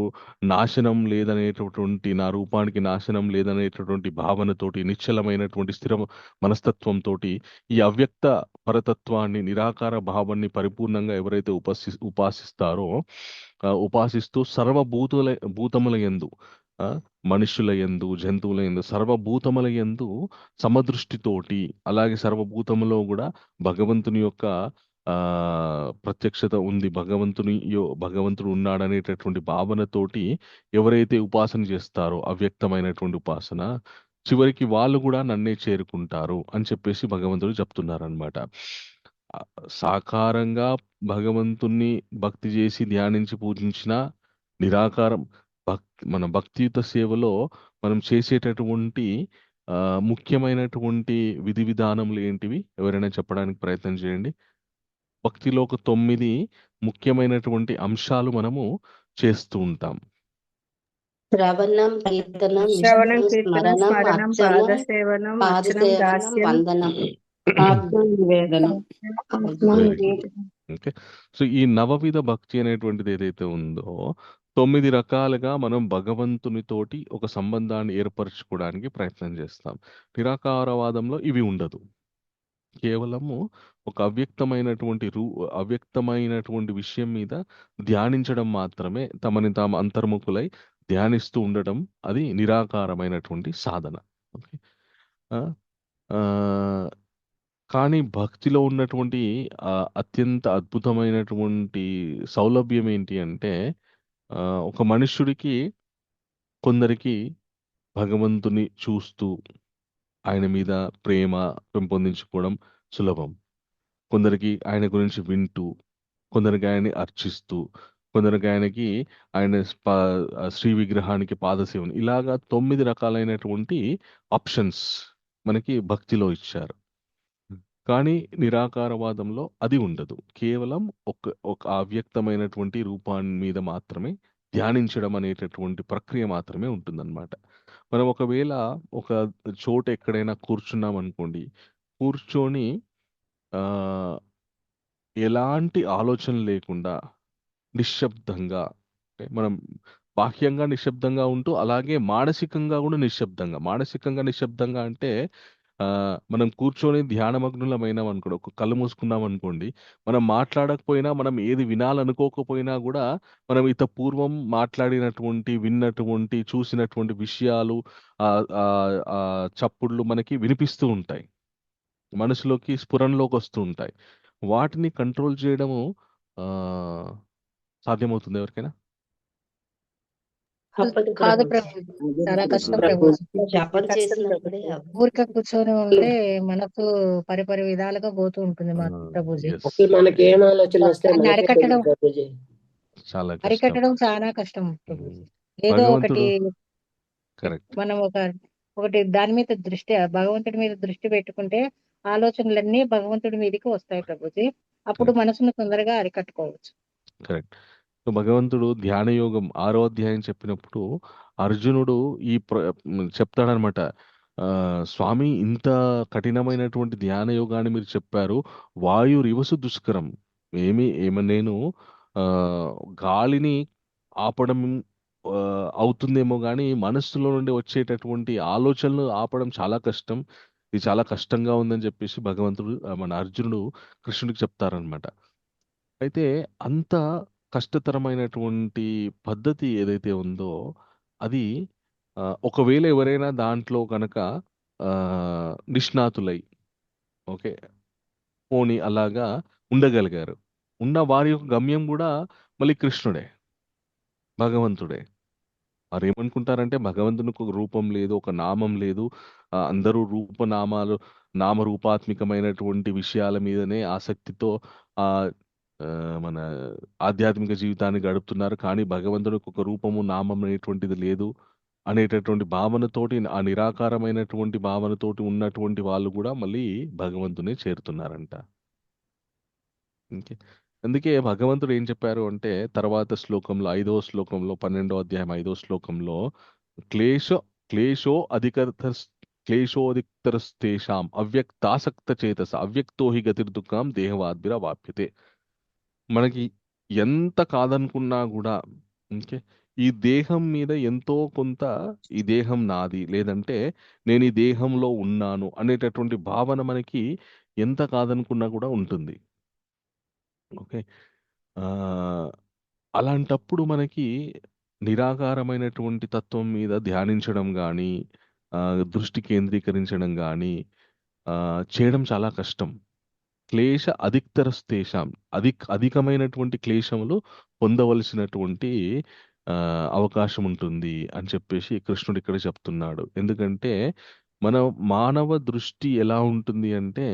నాశనం లేదనేటటువంటి, నా రూపానికి నాశనం లేదనేటటువంటి భావనతోటి నిశ్చలమైనటువంటి స్థిర మనస్తత్వంతో ఈ అవ్యక్త పరతత్వాన్ని నిరాకార భావాన్ని పరిపూర్ణంగా ఎవరైతే ఉపాసిస్తూ భూతముల యందు మనుష్యుల యందు జంతువుల యందు సర్వభూతముల యందు సమదృష్టితోటి అలాగే సర్వభూతములో కూడా భగవంతుని యొక్క ప్రత్యక్షత ఉంది, భగవంతుడు ఉన్నాడనేటటువంటి భావనతోటి ఎవరైతే ఉపాసన చేస్తారో అవ్యక్తమైనటువంటి ఉపాసన, చివరికి వాళ్ళు కూడా నన్నే చేరుకుంటారు అని చెప్పేసి భగవంతుడు చెప్తున్నారనమాట. సాకారంగా భగవంతుణ్ణి భక్తి చేసి ధ్యానించి పూజించిన నిరాకారం మన భక్తియుత సేవలో మనం చేసేటటువంటి ముఖ్యమైనటువంటి విధి విధానములు ఏంటివి? ఎవరైనా చెప్పడానికి ప్రయత్నం చేయండి. భక్తిలో ఒక 9 ముఖ్యమైనటువంటి అంశాలు మనము చేస్తూ ఉంటాం.
శ్రవణం కీర్తనం
శ్రవణం,
విష్ణు
కీర్తనం,
స్మరణం
స్మరణం,
అర్చనం
పాదసేవనం, అర్చనం,
పాదసేవనం
దాస్యం,
వందనం ఆత్మనివేదనం.
ఓకే, సో ఈ నవవిధ భక్తి అనేటువంటిది ఏదైతే ఉందో 9 రకాలుగా మనం భగవంతునితోటి ఒక సంబంధాన్ని ఏర్పరచుకోవడానికి ప్రయత్నం చేస్తాం. నిరాకారవాదంలో ఇవి ఉండదు. కేవలము ఒక అవ్యక్తమైనటువంటి విషయం మీద ధ్యానించడం మాత్రమే, తమని తాము అంతర్ముఖులై ధ్యానిస్తూ ఉండటం, అది నిరాకారమైనటువంటి సాధన. ఓకే, కానీ భక్తిలో ఉన్నటువంటి అత్యంత అద్భుతమైనటువంటి సౌలభ్యం ఏంటి అంటే ఒక మనుష్యుడికి కొందరికి భగవంతుని చూస్తూ ఆయన మీద ప్రేమ పెంపొందించుకోవడం సులభం, కొందరికి ఆయన గురించి వింటూ, కొందరికి ఆయన్ని అర్చిస్తూ, కొందరికి ఆయనకి ఆయన శ్రీ విగ్రహానికి పాదసేవను, ఇలాగా 9 రకాలైనటువంటి ఆప్షన్స్ మనకి భక్తిలో ఇచ్చారు. కానీ నిరాకారవాదంలో అది ఉండదు. కేవలం ఒక అవ్యక్తమైనటువంటి రూపాన్ని మీద మాత్రమే ధ్యానించడం అనేటటువంటి ప్రక్రియ మాత్రమే ఉంటుందన్నమాట. మనం ఒకవేళ ఒక చోట ఎక్కడైనా కూర్చున్నాం అనుకోండి, కూర్చొని ఎలాంటి ఆలోచన లేకుండా నిశ్శబ్దంగా, మనం బాహ్యంగా నిశ్శబ్దంగా ఉంటూ అలాగే మానసికంగా కూడా మానసికంగా నిశ్శబ్దంగా అంటే మనం కూర్చొని ధ్యానమగ్నులమైనాం అనుకోండి, ఒక కళ్ళు మూసుకున్నాం అనుకోండి, మనం మాట్లాడకపోయినా, మనం ఏది వినాలనుకోకపోయినా కూడా మనం పూర్వం మాట్లాడినటువంటి, విన్నటువంటి, చూసినటువంటి విషయాలు చప్పుళ్ళు మనకి వినిపిస్తూ ఉంటాయి, మనసులోకి స్ఫురణలోకి వస్తూ ఉంటాయి. వాటిని కంట్రోల్ చేయడము సాధ్యమవుతుంది ఎవరికైనా?
కాదు ప్రభు, చాలా కష్టం ప్రభు.
జపం చేసినప్పుడే
ఊరికే కూర్చొని ఉంటే మనకు పరిపరి విధాలుగా పోతూ ఉంటుంది మా ప్రభుజీ.
మనకి ఏం ఆలోచన వస్తే
దాన్ని అరికట్టడం
చాలా
అరికట్టడం చాలా కష్టం ప్రభుజీ. ఏదో ఒకటి మనం ఒకటి దాని మీద భగవంతుడి మీద దృష్టి పెట్టుకుంటే ఆలోచనలన్నీ భగవంతుడి మీదకి వస్తాయి ప్రభుజీ. అప్పుడు మనసును తొందరగా అరికట్టుకోవచ్చు.
కరెక్ట్. భగవంతుడు ధ్యాన యోగం 6వ అధ్యాయం చెప్పినప్పుడు అర్జునుడు ఈ చెప్తాడనమాట. స్వామి, ఇంత కఠినమైనటువంటి ధ్యాన యోగాన్ని మీరు చెప్పారు. వాయు రివసు దుష్కరం. నేను ఆ, గాలిని ఆపడం అవుతుందేమో కానీ మనస్సులో నుండి వచ్చేటటువంటి ఆలోచనలు ఆపడం చాలా కష్టం. ఇది చాలా కష్టంగా ఉందని చెప్పేసి భగవంతుడు మన అర్జునుడు కృష్ణుడికి చెప్తారనమాట. అయితే అంత కష్టతరమైనటువంటి పద్ధతి ఏదైతే ఉందో అది ఒకవేళ ఎవరైనా దాంట్లో కనుక నిష్ణాతులై ఓకే పోని అలాగా ఉండగలిగారు. ఉన్న వారి యొక్క గమ్యం కూడా మళ్ళీ కృష్ణుడే, భగవంతుడే. వారు ఏమనుకుంటారంటే భగవంతునికి ఒక రూపం లేదు, ఒక నామం లేదు. అందరూ రూపనామాలు నామరూపాత్మికమైనటువంటి విషయాల మీదనే ఆసక్తితో ఆ ఆ, మన ఆధ్యాత్మిక జీవితాన్ని గడుపుతున్నారు. కానీ భగవంతునికి ఒక రూపము నామం అనేటువంటిది లేదు అనేటటువంటి భావనతోటి, ఆ నిరాకారమైనటువంటి భావనతోటి ఉన్నటువంటి వాళ్ళు కూడా మళ్ళీ భగవంతుని చేరుతున్నారంట. ఓకే. అందుకే భగవంతుడు ఏం చెప్పారు అంటే తర్వాత శ్లోకంలో 5వ శ్లోకంలో 12వ అధ్యాయం 5వ శ్లోకంలో క్లేశ క్లేశో క్లేశోధికతరస్తేషాం అవ్యక్తాసక్త చేతస అవ్యక్తో హి గతిర్దుఃఖం దేహవాద్భిరవాప్యతే. మనకి ఎంత కాదనుకున్నా కూడా ఓకే ఈ దేహం మీద ఎంతో కొంత, ఈ దేహం నాది లేదంటే నేను ఈ దేహంలో ఉన్నాను అనేటటువంటి భావన మనకి ఎంత కాదనుకున్నా కూడా ఉంటుంది. ఓకే. ఆ, అలాంటప్పుడు మనకి నిరాకారమైనటువంటి తత్వం మీద ధ్యానించడం కానీ దృష్టి కేంద్రీకరించడం కానీ చేయడం చాలా కష్టం. క్లేశ అధికతరస్తేషాం అధికమైనటువంటి క్లేశములు పొందవలసినటువంటి అవకాశం ఉంటుంది అని చెప్పేసి కృష్ణుడు ఇక్కడ చెప్తున్నాడు. ఎందుకంటే మన మానవ దృష్టి ఎలా ఉంటుంది అంటే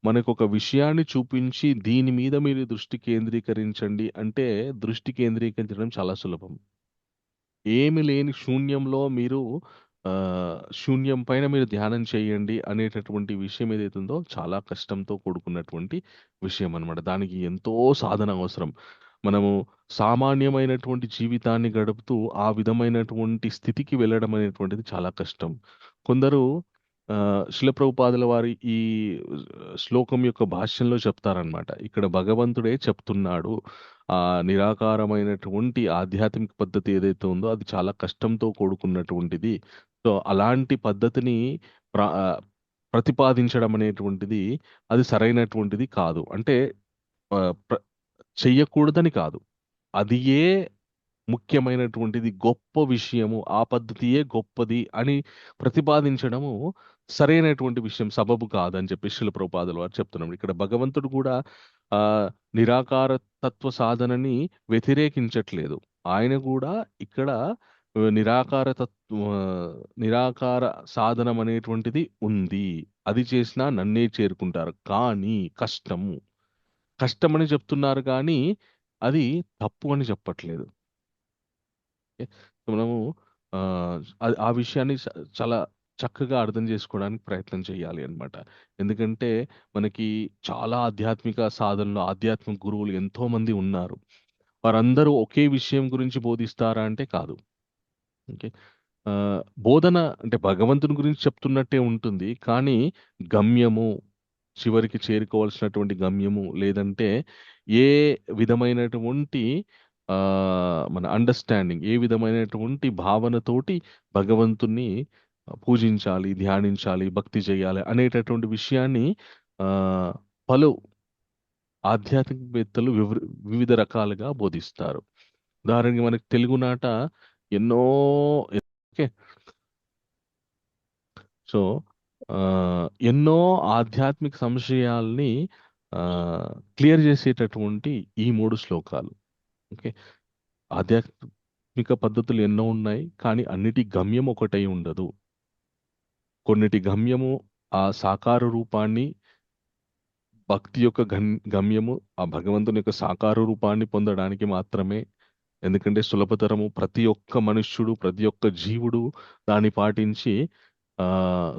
మనకు ఒక విషయాన్ని చూపించి దీని మీద మీరు దృష్టి కేంద్రీకరించండి అంటే దృష్టి కేంద్రీకరించడం చాలా సులభం. ఏమి లేని శూన్యంలో మీరు శూన్యం పైన మీరు ధ్యానం చేయండి అనేటటువంటి విషయం ఏదైతే ఉందో చాలా కష్టంతో కూడుకున్నటువంటి విషయం అన్నమాట. దానికి ఎంతో సాధన అవసరం. మనము సామాన్యమైనటువంటి జీవితాన్ని గడుపుతూ ఆ విధమైనటువంటి స్థితికి వెళ్ళడం అనేటువంటిది చాలా కష్టం. కొందరు శిల ప్రభుపాదుల వారి ఈ శ్లోకం యొక్క భాష్యంలో చెప్తారనమాట. ఇక్కడ భగవంతుడే చెప్తున్నాడు ఆ నిరాకారమైనటువంటి ఆధ్యాత్మిక పద్ధతి ఏదైతే ఉందో అది చాలా కష్టంతో కూడుకున్నటువంటిది. సో అలాంటి పద్ధతిని ప్ర ప్రతిపాదించడం అనేటువంటిది అది సరైనటువంటిది కాదు. అంటే చెయ్యకూడదని కాదు. అది ఏ ముఖ్యమైనటువంటిది, గొప్ప విషయము, ఆ పద్ధతియే గొప్పది అని ప్రతిపాదించడము సరైనటువంటి విషయం, సబబు కాదని చెప్పి శిల ప్రభుపాదుల వారు చెప్తున్నాం. ఇక్కడ భగవంతుడు కూడా నిరాకార తత్వ సాధనని వ్యతిరేకించట్లేదు. ఆయన కూడా ఇక్కడ నిరాకార సాధనం అనేటువంటిది ఉంది. అది చేసినా నన్నే చేరుకుంటారు. కానీ కష్టమని చెప్తున్నారు కానీ అది తప్పు అని చెప్పట్లేదు. మనము ఆ విషయాన్ని చాలా చక్కగా అర్థం చేసుకోవడానికి ప్రయత్నం చేయాలి అన్నమాట. ఎందుకంటే మనకి చాలా ఆధ్యాత్మిక సాధనలు, ఆధ్యాత్మిక గురువులు ఎంతో మంది ఉన్నారు. వారందరూ ఒకే విషయం గురించి బోధిస్తారా అంటే కాదు. ఓకే. బోధన అంటే భగవంతుని గురించి చెప్తున్నట్టే ఉంటుంది. కానీ గమ్యము, చివరికి చేరుకోవాల్సినటువంటి గమ్యము లేదంటే ఏ విధమైనటువంటి మన అండర్స్టాండింగ్, ఏ విధమైనటువంటి భావనతోటి భగవంతుణ్ణి పూజించాలి, ధ్యానించాలి, భక్తి చేయాలి అనేటటువంటి విషయాన్ని పలు ఆధ్యాత్మికవేత్తలు వివిధ రకాలుగా బోధిస్తారు. ఉదాహరణకి మనకి తెలుగునాట ఎన్నో సో ఎన్నో ఆధ్యాత్మిక సంశయాల్ని క్లియర్ చేసేటటువంటి ఈ 3 శ్లోకాలు. ఓకే. ఆధ్యాత్మిక పద్ధతులు ఎన్నో ఉన్నాయి కానీ అన్నిటి గమ్యం ఒకటై ఉండదు. కొన్నిటి గమ్యము ఆ సాకార రూపాన్ని, భక్తి యొక్క గమ్యము ఆ భగవంతుని యొక్క సాకార రూపాన్ని పొందడానికి మాత్రమే. ఎందుకంటే సులభతరము, ప్రతి ఒక్క మనుష్యుడు, ప్రతి ఒక్క జీవుడు దాన్ని పాటించి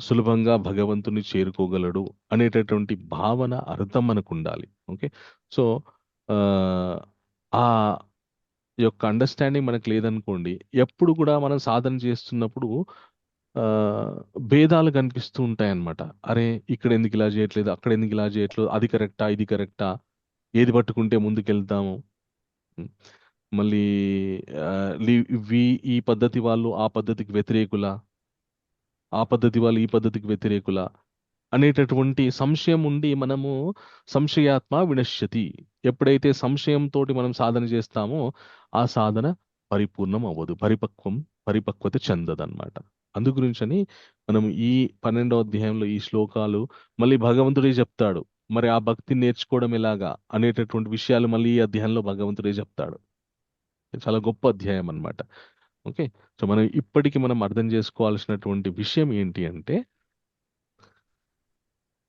సులభంగా భగవంతుని చేరుకోగలడు అనేటటువంటి భావన, అర్థం మనకు ఉండాలి. ఓకే. సో ఆ యొక్క అండర్స్టాండింగ్ మనకు లేదనుకోండి, ఎప్పుడు కూడా మనం సాధన చేస్తున్నప్పుడు ఆ, భేదాలు కనిపిస్తూ ఉంటాయన్నమాట. అరే, ఇక్కడ ఎందుకు ఇలా చేయట్లేదు, అక్కడ ఎందుకు ఇలా చేయట్లేదు, అది కరెక్టా, ఇది కరెక్టా, ఏది పట్టుకుంటే ముందుకెళ్తాము. ఉం. మళ్ళీ ఆ, ఈ పద్ధతి వాళ్ళు ఆ పద్ధతికి వ్యతిరేకులా, ఆ పద్ధతి వాళ్ళు ఈ పద్ధతికి వ్యతిరేకులా అనేటటువంటి సంశయం ఉండి మనము సంశయాత్మ వినశ్యతి. ఎప్పుడైతే సంశయంతో మనం సాధన చేస్తామో ఆ సాధన పరిపూర్ణం అవ్వదు, పరిపక్వత చెందదన్నమాట. అందు గురించని మనం ఈ 12వ అధ్యాయంలో ఈ శ్లోకాలు మళ్ళీ భగవంతుడే చెప్తాడు. మరి ఆ భక్తిని నేర్చుకోవడం ఎలాగా అనేటటువంటి విషయాలు మళ్ళీ ఈ అధ్యాయంలో భగవంతుడే చెప్తాడు. చాలా గొప్ప అధ్యాయం అన్నమాట. ఓకే. సో మనం ఇప్పటికి మనం అర్థం చేసుకోవాల్సినటువంటి విషయం ఏంటి అంటే,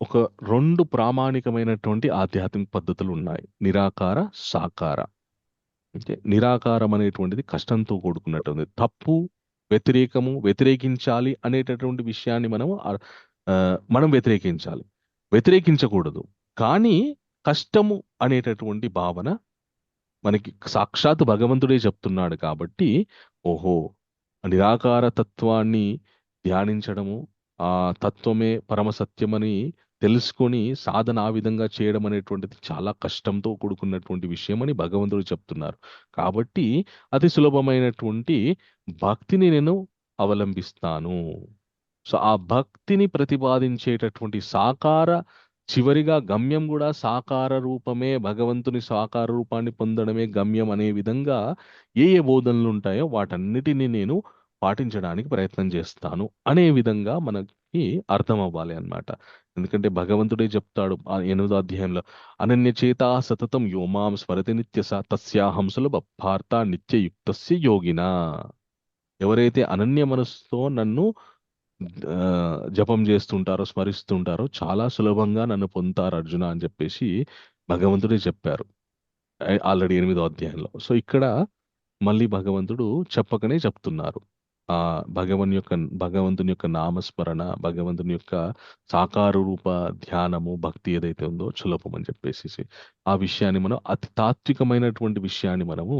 ఒక రెండు ప్రామాణికమైనటువంటి ఆధ్యాత్మిక పద్ధతులు ఉన్నాయి: నిరాకార, సాకార. అంటే నిరాకారం అనేటువంటిది కష్టంతో కూడుకున్నటువంటి తప్పు, వ్యతిరేకించాలి అనేటటువంటి విషయాన్ని మనం వ్యతిరేకించాలి, వ్యతిరేకించకూడదు. కానీ కష్టము అనేటటువంటి భావన మనకి సాక్షాత్ భగవంతుడే చెప్తున్నాడు కాబట్టి, ఓహో, నిరాకార తత్వాన్ని ధ్యానించడము, ఆ తత్వమే పరమ సత్యమని తెలుసుకొని సాధన ఆ విధంగా చేయడం అనేటువంటిది చాలా కష్టంతో కూడుకున్నటువంటి విషయం అని భగవంతుడు చెప్తున్నారు. కాబట్టి అతి సులభమైనటువంటి భక్తిని నేను అవలంబిస్తాను. సో ఆ భక్తిని ప్రతిపాదించేటటువంటి సాకార, చివరిగా గమ్యం కూడా సాకార రూపమే, భగవంతుని సాకార రూపాన్ని పొందడమే గమ్యం అనే విధంగా ఏ ఏ బోధనలు ఉంటాయో వాటన్నిటిని నేను పాటించడానికి ప్రయత్నం చేస్తాను అనే విధంగా మనకి అర్థం అవ్వాలి అన్నమాట. ఎందుకంటే భగవంతుడే చెప్తాడు ఆ 8వ అధ్యాయంలో, అనన్య చేత సతతం యోమాం స్మరతి నిత్యస తస్యాహం సులభ పార్థ నిత్యయుక్తస్య యోగినా. ఎవరైతే అనన్య మనస్సుతో నన్ను ఆ, జపం చేస్తుంటారో, స్మరిస్తుంటారో చాలా సులభంగా నన్ను పొందుతారు అర్జున అని చెప్పేసి భగవంతుడే చెప్పారు ఆల్రెడీ 8వ అధ్యాయంలో. సో ఇక్కడ మళ్ళీ భగవంతుడు చెప్పకనే చెప్తున్నారు. ఆ భగవంతుని యొక్క నామస్మరణ, భగవంతుని యొక్క సాకార రూప ధ్యానము, భక్తి ఏదైతే ఉందో సులభం అని చెప్పేసి ఆ విషయాన్ని మనం అతి తాత్వికమైనటువంటి విషయాన్ని మనము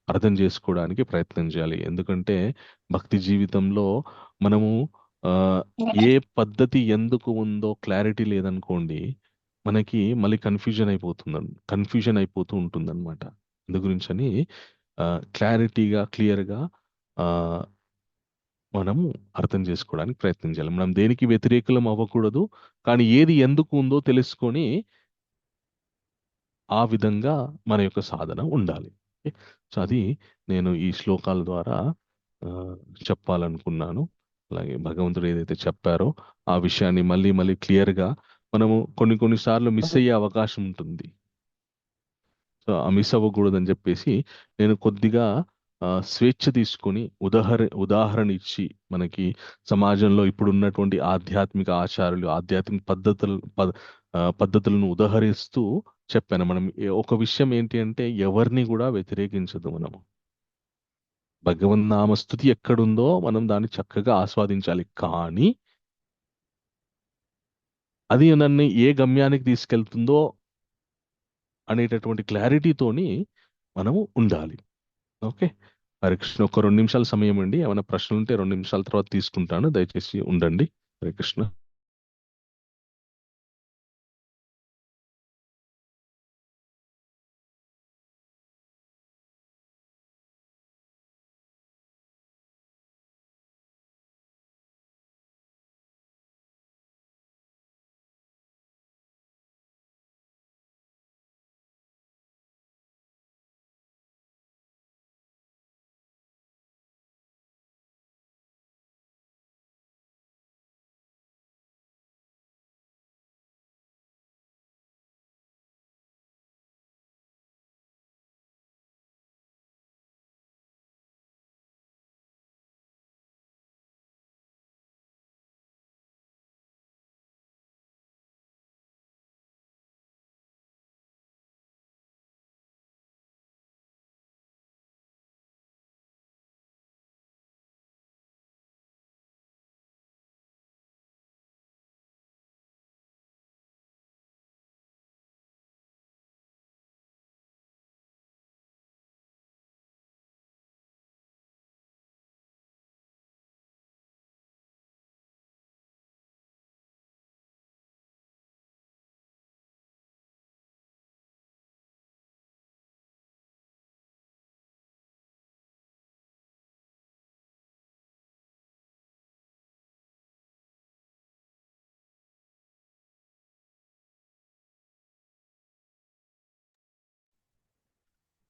అర్థం చేసుకోవడానికి ప్రయత్నం చేయాలి. ఎందుకంటే భక్తి జీవితంలో మనము ఆ, ఏ పద్ధతి ఎందుకు ఉందో క్లారిటీ లేదనుకోండి, మనకి మళ్ళీ కన్ఫ్యూజన్ అయిపోతూ ఉంటుందన్నమాట. అందు గురించని క్లారిటీగా, క్లియర్గా మనము అర్థం చేసుకోవడానికి ప్రయత్నం చేయాలి. మనం దేనికి వ్యతిరేకులం అవ్వకూడదు, కానీ ఏది ఎందుకు ఉందో తెలుసుకొని ఆ విధంగా మన యొక్క సాధన ఉండాలి. ఓకే. సో అది నేను ఈ శ్లోకాల ద్వారా ఆ, చెప్పాలనుకున్నాను. అలాగే భగవంతుడు ఏదైతే చెప్పారో ఆ విషయాన్ని మళ్ళీ మళ్ళీ క్లియర్గా మనము కొన్నిసార్లు మిస్ అయ్యే అవకాశం ఉంటుంది. సో ఆ మిస్ అవ్వకూడదని చెప్పేసి నేను కొద్దిగా స్వేచ్ఛ తీసుకొని ఉదాహరణ ఇచ్చి మనకి సమాజంలో ఇప్పుడు ఉన్నటువంటి ఆధ్యాత్మిక ఆచారాలు, ఆధ్యాత్మిక పద్ధతులను ఉదహరిస్తూ చెప్పాను. మనం ఒక విషయం ఏంటి అంటే, ఎవరిని కూడా వ్యతిరేకించదు మనము. భగవన్ నామస్తుతి ఎక్కడుందో మనం దాన్ని చక్కగా ఆస్వాదించాలి. కానీ అది నన్ను ఏ గమ్యానికి తీసుకెళ్తుందో అనేటటువంటి క్లారిటీతోని మనము ఉండాలి. ఓకే. హరే కృష్ణ. ఒక 2 నిమిషాల సమయం అండి. ఏమైనా ప్రశ్నలు ఉంటే 2 నిమిషాల తర్వాత తీసుకుంటాను. దయచేసి ఉండండి. హరే కృష్ణ.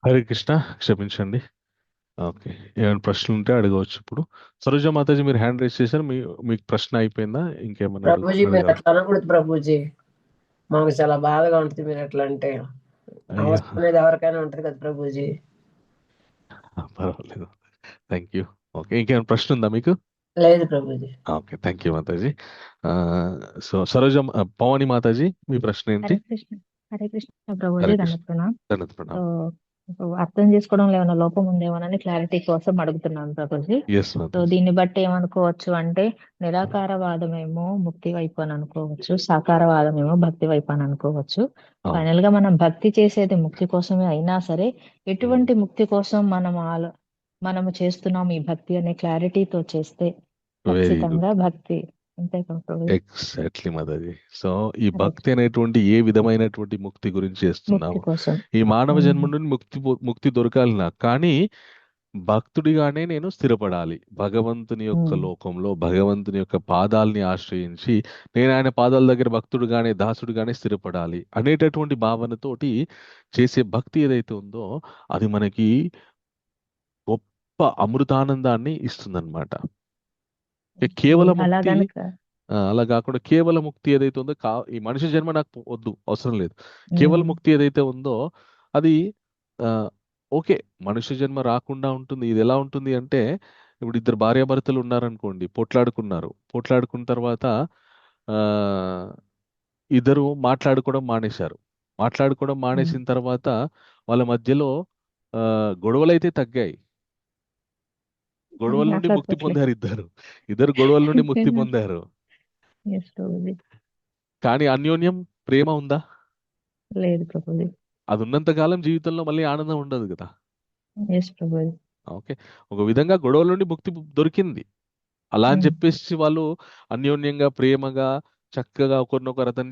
హరే కృష్ణ, క్షమించండి. ఓకే, ఏమైనా ప్రశ్నలు ఉంటే అడగవచ్చు ఇప్పుడు. సరోజ మాతాజీ, మీరు హ్యాండ్ రైజ్ చేశారు, మీకు ప్రశ్న అయిపోయిందా? ఇంకేమన్నా
ప్రభుజీ మీరు
అడగాలి?
అట్లా అనకూడదు ప్రభుజీ, మాకు చాలా బాధగా ఉంటుంది మీరు అట్లా అంటే.
అయ్యో,
అవసరం అనేది ఎవరికైనా ఉంటుంది కదా ప్రభుజీ.
పర్వాలేదు. Thank you. ఓకే, ఇంకేమైనా ప్రశ్న ఉందా మీకు?
లేదు ప్రభుజీ.
ఓకే, థ్యాంక్ యూ మాతాజీ. సో సరోజ, పవాని మాతాజీ, మీ ప్రశ్న ఏంటి?
హరే కృష్ణ ప్రభుజీ,
హరే కృష్ణ,
దండప్రణాం.
దండత్
సో
ప్రణామ్.
అర్థం చేసుకోవడంలో ఏమైనా లోపం ఉందేమోనని క్లారిటీ కోసం అడుగుతున్నాను ప్రభుజీ.
ఎస్
సో
మాతాజీ.
దీన్ని బట్టి ఏమనుకోవచ్చు అంటే, నిరాకారవాదమేమో ముక్తి వైపు అని అనుకోవచ్చు, సాకారవాదమేమో భక్తి వైపు అని అనుకోవచ్చు.
అవును.
ఫైనల్ గా మనం భక్తి చేసేది ముక్తి కోసమే అయినా సరే, ఎటువంటి ముక్తి కోసం మనము చేస్తున్నాం ఈ భక్తి అనే క్లారిటీతో చేస్తే
వెరీ గుడ్,
ఖచ్చితంగా భక్తి. అంతే కదా ప్రభుజీ?
ఎగ్జాక్ట్లీ మాతాజీ. సో ఈ
హరే
భక్తి అనేటువంటి ఏ విధమైనటువంటి ముక్తి గురించి
ముక్తి
చేస్తున్నాము?
కోసం.
ఈ మానవ జన్మ నుండి ముక్తి దొరకాలి నాకు, కానీ భక్తుడిగానే నేను స్థిరపడాలి భగవంతుని యొక్క లోకంలో, భగవంతుని యొక్క పాదాలని ఆశ్రయించి నేను ఆయన పాదాల దగ్గర భక్తుడుగానే, దాసుడుగానే స్థిరపడాలి అనేటటువంటి భావనతోటి చేసే భక్తి ఏదైతే ఉందో అది మనకి గొప్ప అమృతానందాన్ని ఇస్తుందన్నమాట. కేవలం
అలా
ముక్తి,
గనుక
అలా కాకుండా కేవల ముక్తి ఏదైతే ఉందో, ఈ మనిషి జన్మ నాకు వద్దు, అవసరం లేదు. కేవల ముక్తి ఏదైతే ఉందో అది ఆ, ఓకే, మనుష్య జన్మ రాకుండా ఉంటుంది. ఇది ఎలా ఉంటుంది అంటే, ఇప్పుడు ఇద్దరు భార్యాభర్తలు ఉన్నారనుకోండి, పోట్లాడుకున్న తర్వాత ఆ ఇద్దరు మాట్లాడుకోవడం మానేసిన తర్వాత వాళ్ళ మధ్యలో గొడవలైతే తగ్గాయి. గొడవల నుండి ముక్తి పొందారు ఇద్దరు గొడవల నుండి ముక్తి పొందారు.
Yes, ప్రభుజీ.
కానీ అన్యోన్యం, ప్రేమ ఉందా?
లేదు ప్రభుజీ.
అది ఉన్నంత కాలం జీవితంలో మళ్ళీ ఆనందం ఉండదు కదా.
ఎస్ ప్రభుజీ.
ఓకే, ఒక విధంగా గొడవల నుండి ముక్తి దొరికింది. అలా అని చెప్పేసి వాళ్ళు అన్యోన్యంగా, ప్రేమగా, చక్కగా ఒకరినొకరు అర్థం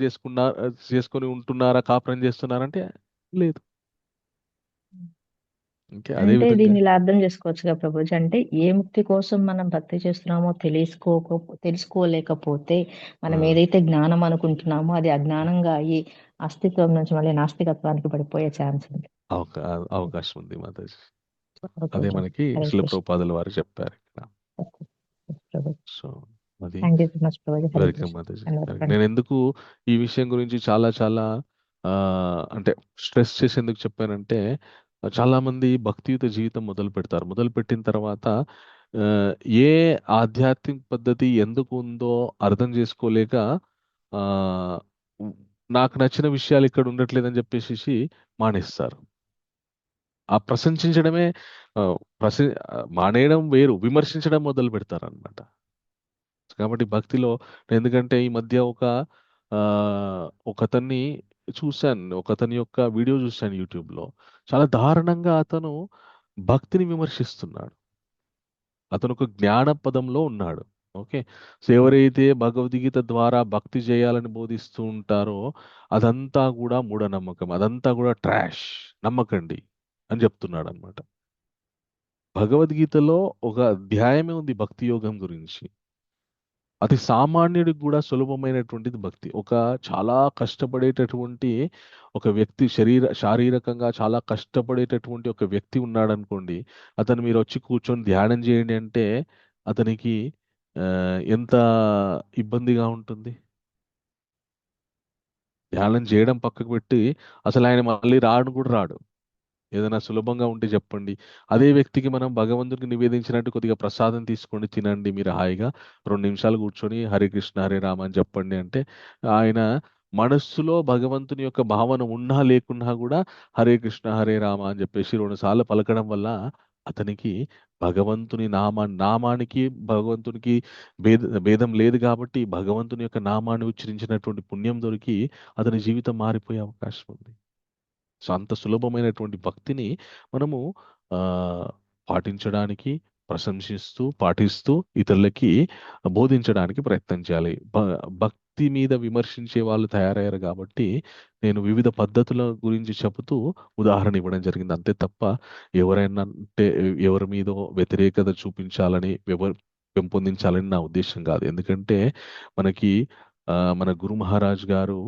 చేసుకొని ఉంటున్నారా, కాపురం చేస్తున్నారంటే లేదు. అదే
అంటే
విధంగా
దీన్ని ఇలా అర్థం చేసుకోవచ్చు కదా ప్రభుజీ, అంటే ఏ ముక్తి కోసం మనం భక్తి చేస్తున్నామో తెలుసుకోలేకపోతే మనం ఏదైతే జ్ఞానం అనుకుంటున్నామో అది అజ్ఞానంగా అయ్యి అస్తిత్వం నుంచి మళ్ళీ నాస్తికత్వానికి పడిపోయే ఛాన్స్ ఉంది.
అవకాశం ఉంది మాతాజీ. అదే మనకి శిల ప్రభుపాదుల వారు చెప్పారు ఇక్కడ. సో అది వెల్కమ్ మాతాజీ. నేను ఎందుకు ఈ విషయం గురించి చాలా చాలా అంటే స్ట్రెస్ చేసి ఎందుకు చెప్పానంటే, చాలా మంది భక్తియుత జీవితం మొదలు పెట్టిన తర్వాత ఏ ఆధ్యాత్మిక పద్ధతి ఎందుకు ఉందో అర్థం చేసుకోలేక నాకు నచ్చిన విషయాలు ఇక్కడ ఉండట్లేదని చెప్పేసి మానేస్తారు. ఆ ప్రశంసించడమే మానేయడం వేరు, విమర్శించడం మొదలు పెడతారు అనమాట. కాబట్టి భక్తిలో, ఎందుకంటే ఈ మధ్య ఒకతన్ని చూశాను, ఒకతని యొక్క వీడియో చూశాను యూట్యూబ్లో. చాలా దారుణంగా అతను భక్తిని విమర్శిస్తున్నాడు. అతను ఒక జ్ఞాన పదంలో ఉన్నాడు. ఓకే, సో ఎవరైతే భగవద్గీత ద్వారా భక్తి చేయాలని బోధిస్తూ ఉంటారో అదంతా కూడా మూఢనమ్మకం, అదంతా కూడా ట్రాష్, నమ్మకండి అని చెప్తున్నాడు అనమాట. భగవద్గీతలో ఒక అధ్యాయమే ఉంది భక్తి యోగం గురించి. అతి సామాన్యుడికి కూడా సులభమైనటువంటిది భక్తి. చాలా కష్టపడేటటువంటి ఒక వ్యక్తి, శారీరకంగా చాలా కష్టపడేటటువంటి ఒక వ్యక్తి ఉన్నాడు అనుకోండి, అతను మీరు వచ్చి కూర్చొని ధ్యానం చేయండి అంటే అతనికి ఎంత ఇబ్బందిగా ఉంటుంది. ధ్యానం చేయడం పక్కకు పెట్టి అసలు ఆయన మళ్ళీ రాడు. ఏదైనా సులభంగా ఉంటే చెప్పండి. అదే వ్యక్తికి మనం భగవంతుడికి నివేదించినట్టు కొద్దిగా ప్రసాదం తీసుకోండి, తినండి, మీరు హాయిగా 2 నిమిషాలు కూర్చొని హరే కృష్ణ హరే రామ అని చెప్పండి అంటే, ఆయన మనస్సులో భగవంతుని యొక్క భావన ఉన్నా లేకున్నా కూడా హరే కృష్ణ హరే రామ అని చెప్పేసి 2 సార్లు పలకడం వల్ల అతనికి భగవంతుని నామానికి భగవంతునికి భేదం లేదు కాబట్టి భగవంతుని యొక్క నామాన్ని ఉచ్చరించినటువంటి పుణ్యం దొరికి అతని జీవితం మారిపోయే అవకాశం ఉంది. సో అంత సులభమైనటువంటి భక్తిని మనము పాటించడానికి, పాటిస్తూ ఇతరులకి బోధించడానికి ప్రయత్నం చేయాలి. భక్తి మీద విమర్శించే వాళ్ళు తయారయ్యారు కాబట్టి నేను వివిధ పద్ధతుల గురించి చెబుతూ ఉదాహరణ ఇవ్వడం జరిగింది. అంతే తప్ప ఎవరైనా అంటే ఎవరి మీదో వ్యతిరేకత చూపించాలని, పెంపొందించాలని నా ఉద్దేశం కాదు. ఎందుకంటే మనకి మన గురు మహారాజ్ గారు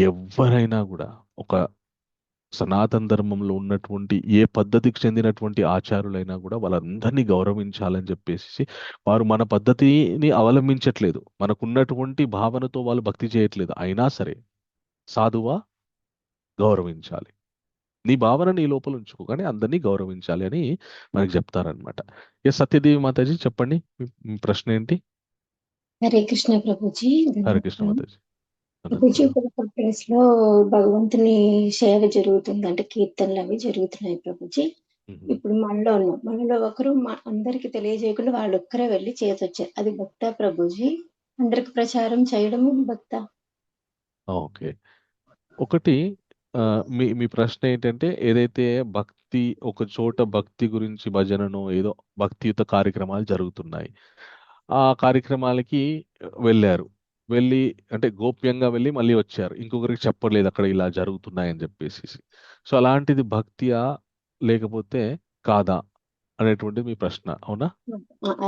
ఎవరైనా కూడా సనాతన ధర్మంలో ఉన్నటువంటి ఏ పద్ధతికి చెందినటువంటి ఆచారులైనా కూడా వాళ్ళందరినీ గౌరవించాలని చెప్పేసి వారు మన పద్ధతిని అవలంబించట్లేదు, మనకున్నటువంటి భావనతో వాళ్ళు భక్తి చేయట్లేదు. అయినా సరే సాధువా గౌరవించాలి, నీ భావన నీ లోపల ఉంచుకో, కానీ అందరినీ గౌరవించాలి అని మనకి చెప్తారనమాట. ఎస్ సత్యదేవి మాతాజీ చెప్పండి, మీ ప్రశ్న ఏంటి?
హరే కృష్ణ ప్రభుజీ.
హరే కృష్ణ మాతాజీ.
ప్రభుజీ, ఇప్పుడు ఒక ప్లేస్ లో భగవంతుని సేవ జరుగుతుంది, అంటే కీర్తనలు అవి జరుగుతున్నాయి ప్రభుజీ. ఇప్పుడు మనలో ఉన్నాం, మనలో ఒకరు అందరికి తెలియజేయకుండా వాళ్ళు ఒక్కరే వెళ్ళి చేసి వచ్చారు, అది భక్త ప్రభుజీ? అందరికి ప్రచారం చేయడము భక్త?
ఓకే, ఒకటి మీ మీ ప్రశ్న ఏంటంటే, ఏదైతే భక్తి ఒక చోట భక్తి గురించి భజనను ఏదో భక్తియుత కార్యక్రమాలు జరుగుతున్నాయి, ఆ కార్యక్రమాలకి వెళ్ళారు, వెళ్ళి అంటే గోప్యంగా వెళ్ళి మళ్ళీ వచ్చారు, ఇంకొకరికి చెప్పలేదు అక్కడ ఇలా జరుగుతున్నాయి అని చెప్పేసి. సో అలాంటిది భక్తియా లేకపోతే కాదా అనేటువంటిది మీ ప్రశ్న, అవునా?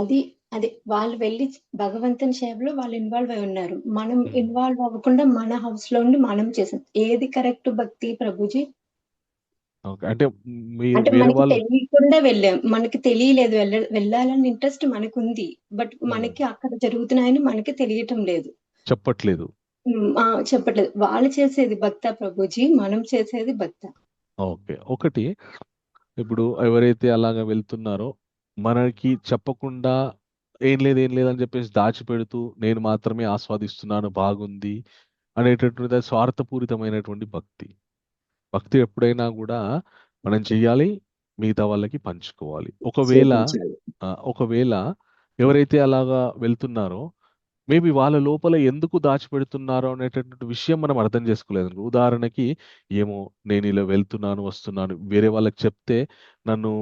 అది అదే వాళ్ళు వెళ్ళి భగవంతుని సేవలో వాళ్ళు ఇన్వాల్వ్ అయి ఉన్నారు, మనం ఇన్వాల్వ్ అవ్వకుండా మన హౌస్ లో ఉండి మనం చేసాం, ఏది కరెక్ట్ భక్తి ప్రభుజీ?
అంటే
అంటే మనకి తెలియకుండా వెళ్ళాం, మనకి తెలియలేదు, వెళ్ళాలని ఇంట్రెస్ట్ మనకు ఉంది, బట్ మనకి అక్కడ జరుగుతున్నాయని మనకి తెలియటం లేదు,
చెప్పట్లేదు.
చెప్పట్లేదు. వాళ్ళు చేసేది భక్త ప్రభుజీ, మనం చేసేది భక్త?
ఓకే, ఒకటి ఇప్పుడు ఎవరైతే అలాగ వెళ్తున్నారో మనకి చెప్పకుండా ఏం లేదు అని చెప్పేసి దాచిపెడుతూ నేను మాత్రమే ఆస్వాదిస్తున్నాను బాగుంది అనేటటువంటి స్వార్థపూరితమైనటువంటి భక్తి. భక్తి ఎప్పుడైనా కూడా మనం చెయ్యాలి, మిగతా వాళ్ళకి పంచుకోవాలి. ఒకవేళ ఎవరైతే అలాగా వెళ్తున్నారో మేబీ వాళ్ళ లోపల ఎందుకు దాచిపెడుతున్నారో అనేటటువంటి విషయం మనం అర్థం చేసుకోలేదు. ఉదాహరణకి, ఏమో నేను ఇలా వెళ్తున్నాను వస్తున్నాను, వేరే వాళ్ళకి చెప్తే నన్ను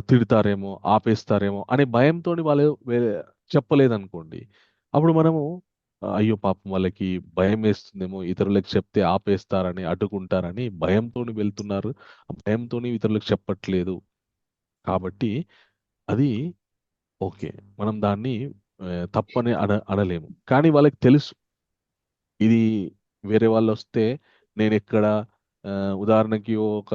తిడతారేమో ఆపేస్తారేమో అనే భయంతో వాళ్ళు చెప్పలేదనుకోండి, అప్పుడు మనము అయ్యో పాపం వాళ్ళకి భయం వేస్తుందేమో, ఇతరులకు చెప్తే ఆపేస్తారని అడ్డుకుంటారని భయంతో వెళ్తున్నారు, భయంతో ఇతరులకు చెప్పట్లేదు. కాబట్టి అది ఓకే, మనం దాన్ని తప్పని అనలేము. కానీ వాళ్ళకి తెలుసు ఇది వేరే వాళ్ళు వస్తే నేను ఎక్కడ ఉదాహరణకి ఒక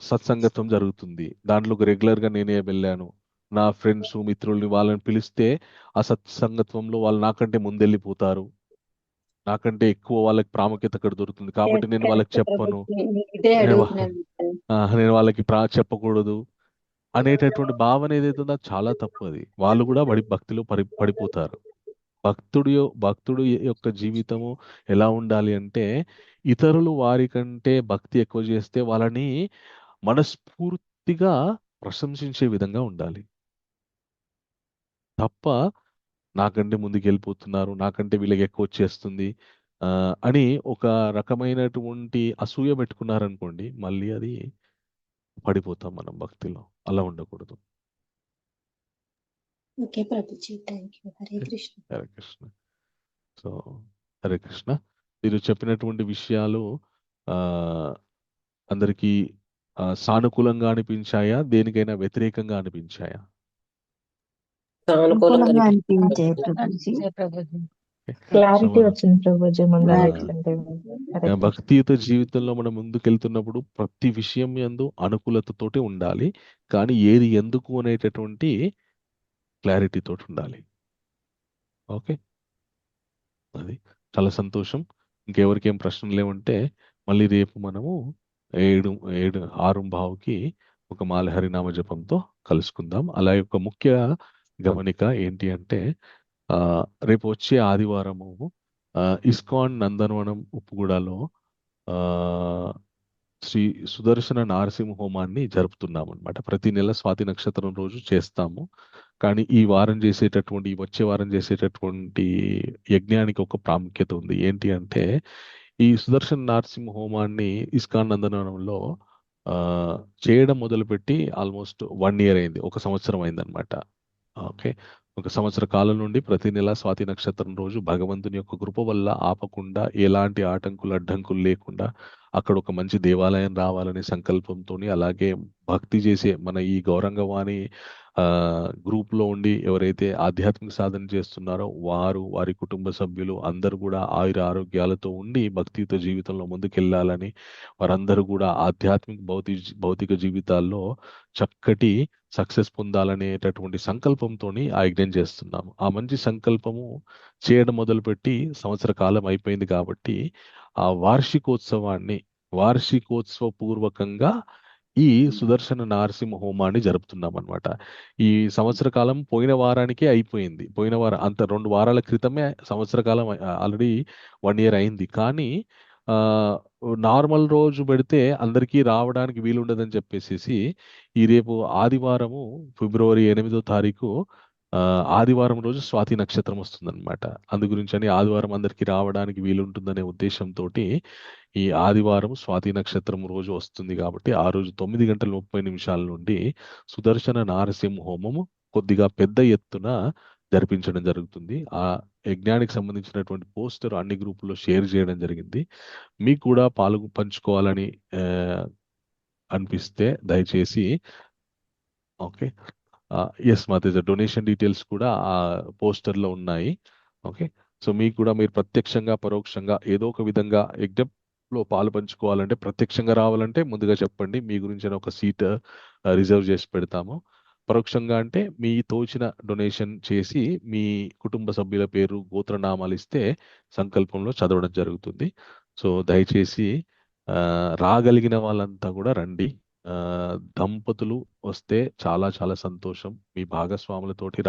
సత్సంగత్వం జరుగుతుంది, దాంట్లోకి రెగ్యులర్గా నేనే వెళ్ళాను, నా ఫ్రెండ్స్ మిత్రుల్ని వాళ్ళని పిలిస్తే ఆ సత్సంగత్వంలో వాళ్ళు నాకంటే ముందెళ్ళిపోతారు, నాకంటే ఎక్కువ వాళ్ళకి ప్రాముఖ్యత అక్కడ దొరుకుతుంది, కాబట్టి నేను వాళ్ళకి చెప్పను, నేను వాళ్ళకి చెప్పకూడదు అనేటటువంటి భావన ఏదైతే ఉందో చాలా తప్పు. అది వాళ్ళు కూడా భక్తిలో పడిపోతారు. భక్తుడు యొక్క జీవితము ఎలా ఉండాలి అంటే, ఇతరులు వారి కంటే భక్తి ఎక్కువ చేస్తే వాళ్ళని మనస్ఫూర్తిగా ప్రశంసించే విధంగా ఉండాలి తప్ప, నాకంటే ముందుకు వెళ్ళిపోతున్నారు, నాకంటే వీళ్ళకి ఎక్కువ వచ్చేస్తుంది అని ఒక రకమైనటువంటి అసూయ పెట్టుకున్నారనుకోండి, మళ్ళీ అది పడిపోతాం మనం భక్తిలో. అలా ఉండకూడదు.
Okay Prabhuji, thank you. Hare Krishna.
Hare Krishna. So Hare Krishna. మీరు చెప్పినటువంటి విషయాలు అందరికీ సానుకూలంగా అనిపించాయా, దేనికైనా వ్యతిరేకంగా అనిపించాయా?
సానుకూలంగా అనిపించాయి ప్రభుజీ. క్లారిటీ వచ్చింది ప్రభుజీ.
భక్తియుత జీవితంలో మనం ముందుకెళ్తున్నప్పుడు ప్రతి విషయం యందు అనుకూలతతోటి ఉండాలి, కానీ ఏది ఎందుకు అనేటటువంటి క్లారిటీ తోటి ఉండాలి. ఓకే, అది చాలా సంతోషం. ఇంకెవరికి ఏం ప్రశ్నలు లేవంటే మళ్ళీ రేపు మనము 6:05కి ఒక మాల హరినామ జపంతో కలుసుకుందాం. అలాగే ఒక ముఖ్య గమనిక ఏంటి అంటే, రేపు వచ్చే ఆదివారము ఇస్కాన్ నందనవనం ఉప్పుగూడలో శ్రీ సుదర్శన నారసింహ హోమాన్ని జరుపుతున్నాం అనమాట. ప్రతి నెల స్వాతి నక్షత్రం రోజు చేస్తాము, కానీ వచ్చే వారం చేసేటటువంటి యజ్ఞానికి ఒక ప్రాముఖ్యత ఉంది. ఏంటి అంటే, ఈ సుదర్శన నారసింహ హోమాన్ని ఇస్కాన్ నందనవనంలో చేయడం మొదలుపెట్టి ఆల్మోస్ట్ 1 year అయింది, 1 సంవత్సరం అయిందనమాట. ఓకే, 1 సంవత్సర కాలం నుండి ప్రతి నెల స్వాతి నక్షత్రం రోజు భగవంతుని యొక్క కృప వల్ల ఆపకుండా, ఎలాంటి అడ్డంకులు లేకుండా అక్కడ ఒక మంచి దేవాలయం రావాలనే సంకల్పంతో, అలాగే భక్తి చేసే మన ఈ గౌరంగవాణి గ్రూప్లో ఉండి ఎవరైతే ఆధ్యాత్మిక సాధన చేస్తున్నారో వారు, వారి కుటుంబ సభ్యులు అందరూ కూడా ఆయుర ఆరోగ్యాలతో ఉండి భక్తియుత జీవితంలో ముందుకెళ్ళాలని, వారందరూ కూడా ఆధ్యాత్మిక భౌతిక జీవితాల్లో చక్కటి సక్సెస్ పొందాలనేటటువంటి సంకల్పంతో ఆ యజ్ఞం చేస్తున్నాము. ఆ మంచి సంకల్పము చేయడం మొదలుపెట్టి సంవత్సర కాలం అయిపోయింది కాబట్టి ఆ వార్షికోత్సవ పూర్వకంగా ఈ సుదర్శన నారసింహ హోమాన్ని జరుపుతున్నాం అనమాట. ఈ సంవత్సర కాలం పోయిన వారానికే అయిపోయింది. పోయిన వారం అంత 2 వారాల క్రితమే సంవత్సర కాలం ఆల్రెడీ 1 year అయింది. కానీ నార్మల్ రోజు పెడితే అందరికీ రావడానికి వీలుండదని చెప్పేసి ఈ రేపు ఆదివారము ఫిబ్రవరి 8వ తారీఖు ఆదివారం రోజు స్వాతి నక్షత్రం వస్తుందన్నమాట. అందు గురించి ఆదివారం అందరికీ రావడానికి వీలుంటుందనే ఉద్దేశంతో ఈ ఆదివారం స్వాతి నక్షత్రం రోజు వస్తుంది కాబట్టి ఆ రోజు 9:30 నుండి సుదర్శన నారసింహ హోమము కొద్దిగా పెద్ద ఎత్తున జరిపించడం జరుగుతుంది. ఆ యజ్ఞానికి సంబంధించినటువంటి పోస్టర్ అన్ని గ్రూపుల్లో షేర్ చేయడం జరిగింది. మీకు కూడా పంచుకోవాలని అనిపిస్తే దయచేసి ఓకే ఎస్ మాతేజ డొనేషన్ డీటెయిల్స్ కూడా ఆ పోస్టర్లో ఉన్నాయి. ఓకే, సో మీకు కూడా మీరు ప్రత్యక్షంగా పరోక్షంగా ఏదో ఒక విధంగా యజ్ఞంలో పాలు పంచుకోవాలంటే ప్రత్యక్షంగా రావాలంటే ముందుగా చెప్పండి, మీ గురించి ఒక సీట్ రిజర్వ్ చేసి పెడతాము. పరోక్షంగా అంటే మీ తోచిన డొనేషన్ చేసి మీ కుటుంబ సభ్యుల పేరు గోత్రనామాలు ఇస్తే సంకల్పంలో చదవడం జరుగుతుంది. సో దయచేసి రాగలిగిన వాళ్ళంతా కూడా రండి. దంపతులు వస్తే చాలా చాలా సంతోషం. మీ భాగస్వాములతోటి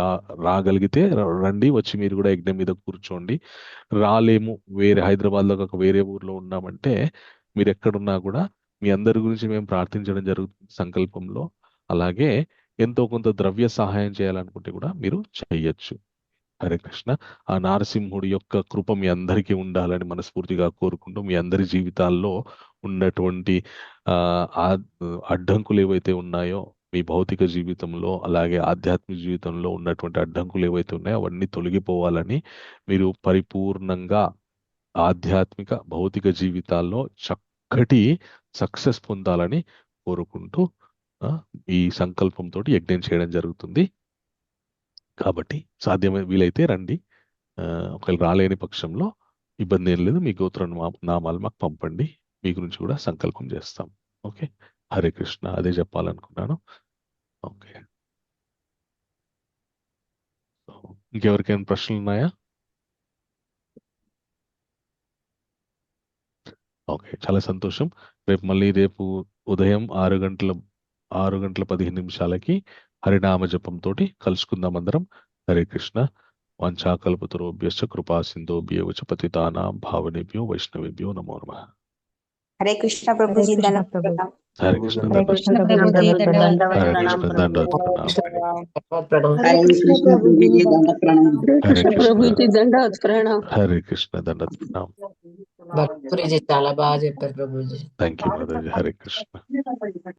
రాగలిగితే రండి, వచ్చి మీరు కూడా యజ్ఞం మీద కూర్చోండి. రాలేము, వేరే హైదరాబాద్లో ఒక వేరే ఊర్లో ఉన్నామంటే మీరు ఎక్కడున్నా కూడా మీ అందరి గురించి మేము ప్రార్థించడం జరుగుతుంది సంకల్పంలో. అలాగే ఎంతో కొంత ద్రవ్య సహాయం చేయాలనుకుంటే కూడా మీరు చేయొచ్చు. హరే కృష్ణ. ఆ నారసింహుడి యొక్క కృప మీ అందరికీ ఉండాలని మనస్ఫూర్తిగా కోరుకుంటూ, మీ అందరి జీవితాల్లో ఉన్నటువంటి అడ్డంకులు ఏవైతే ఉన్నాయో మీ భౌతిక జీవితంలో అలాగే ఆధ్యాత్మిక జీవితంలో ఉన్నటువంటి అడ్డంకులు ఏవైతే ఉన్నాయో అవన్నీ తొలగిపోవాలని, మీరు పరిపూర్ణంగా ఆధ్యాత్మిక భౌతిక జీవితాల్లో చక్కటి సక్సెస్ పొందాలని కోరుకుంటూ ఈ సంకల్పంతో యజ్ఞం చేయడం జరుగుతుంది. కాబట్టి సాధ్యమే వీలైతే రండి. ఒకవేళ రాలేని పక్షంలో ఇబ్బంది ఏం లేదు, మీ గోత్ర నామాలు మాకు పంపండి, మీ గురించి కూడా సంకల్పం చేస్తాం. ఓకే, హరే కృష్ణ. అదే చెప్పాలనుకున్నాను. ఓకే, ఇంకెవరికైనా ప్రశ్నలు ఉన్నాయా? ఓకే, చాలా సంతోషం. రేపు ఉదయం 6:15 హరినామ జపంతో కలుసుకుందాం అందరం. హరే కృష్ణ. వంచాకల్పతరుభ్యశ్చ కృపా సింధుభ్యేవచ పతితానాం భావనేభ్యో వైష్ణవేభ్యో నమో నమః.
హరే కృష్ణ ప్రభుజీ.
హరే కృష్ణ.
హరే కృష్ణ ప్రభుజీ.
హరే కృష్ణ. దండవత్ ప్రణామం. హరే కృష్ణ. దండవత్ ప్రణామం.
భక్తులు చాలా బాగా చెప్పారు ప్రభుజీ.
థ్యాంక్ యూ మాతాజీ. హరే కృష్ణ.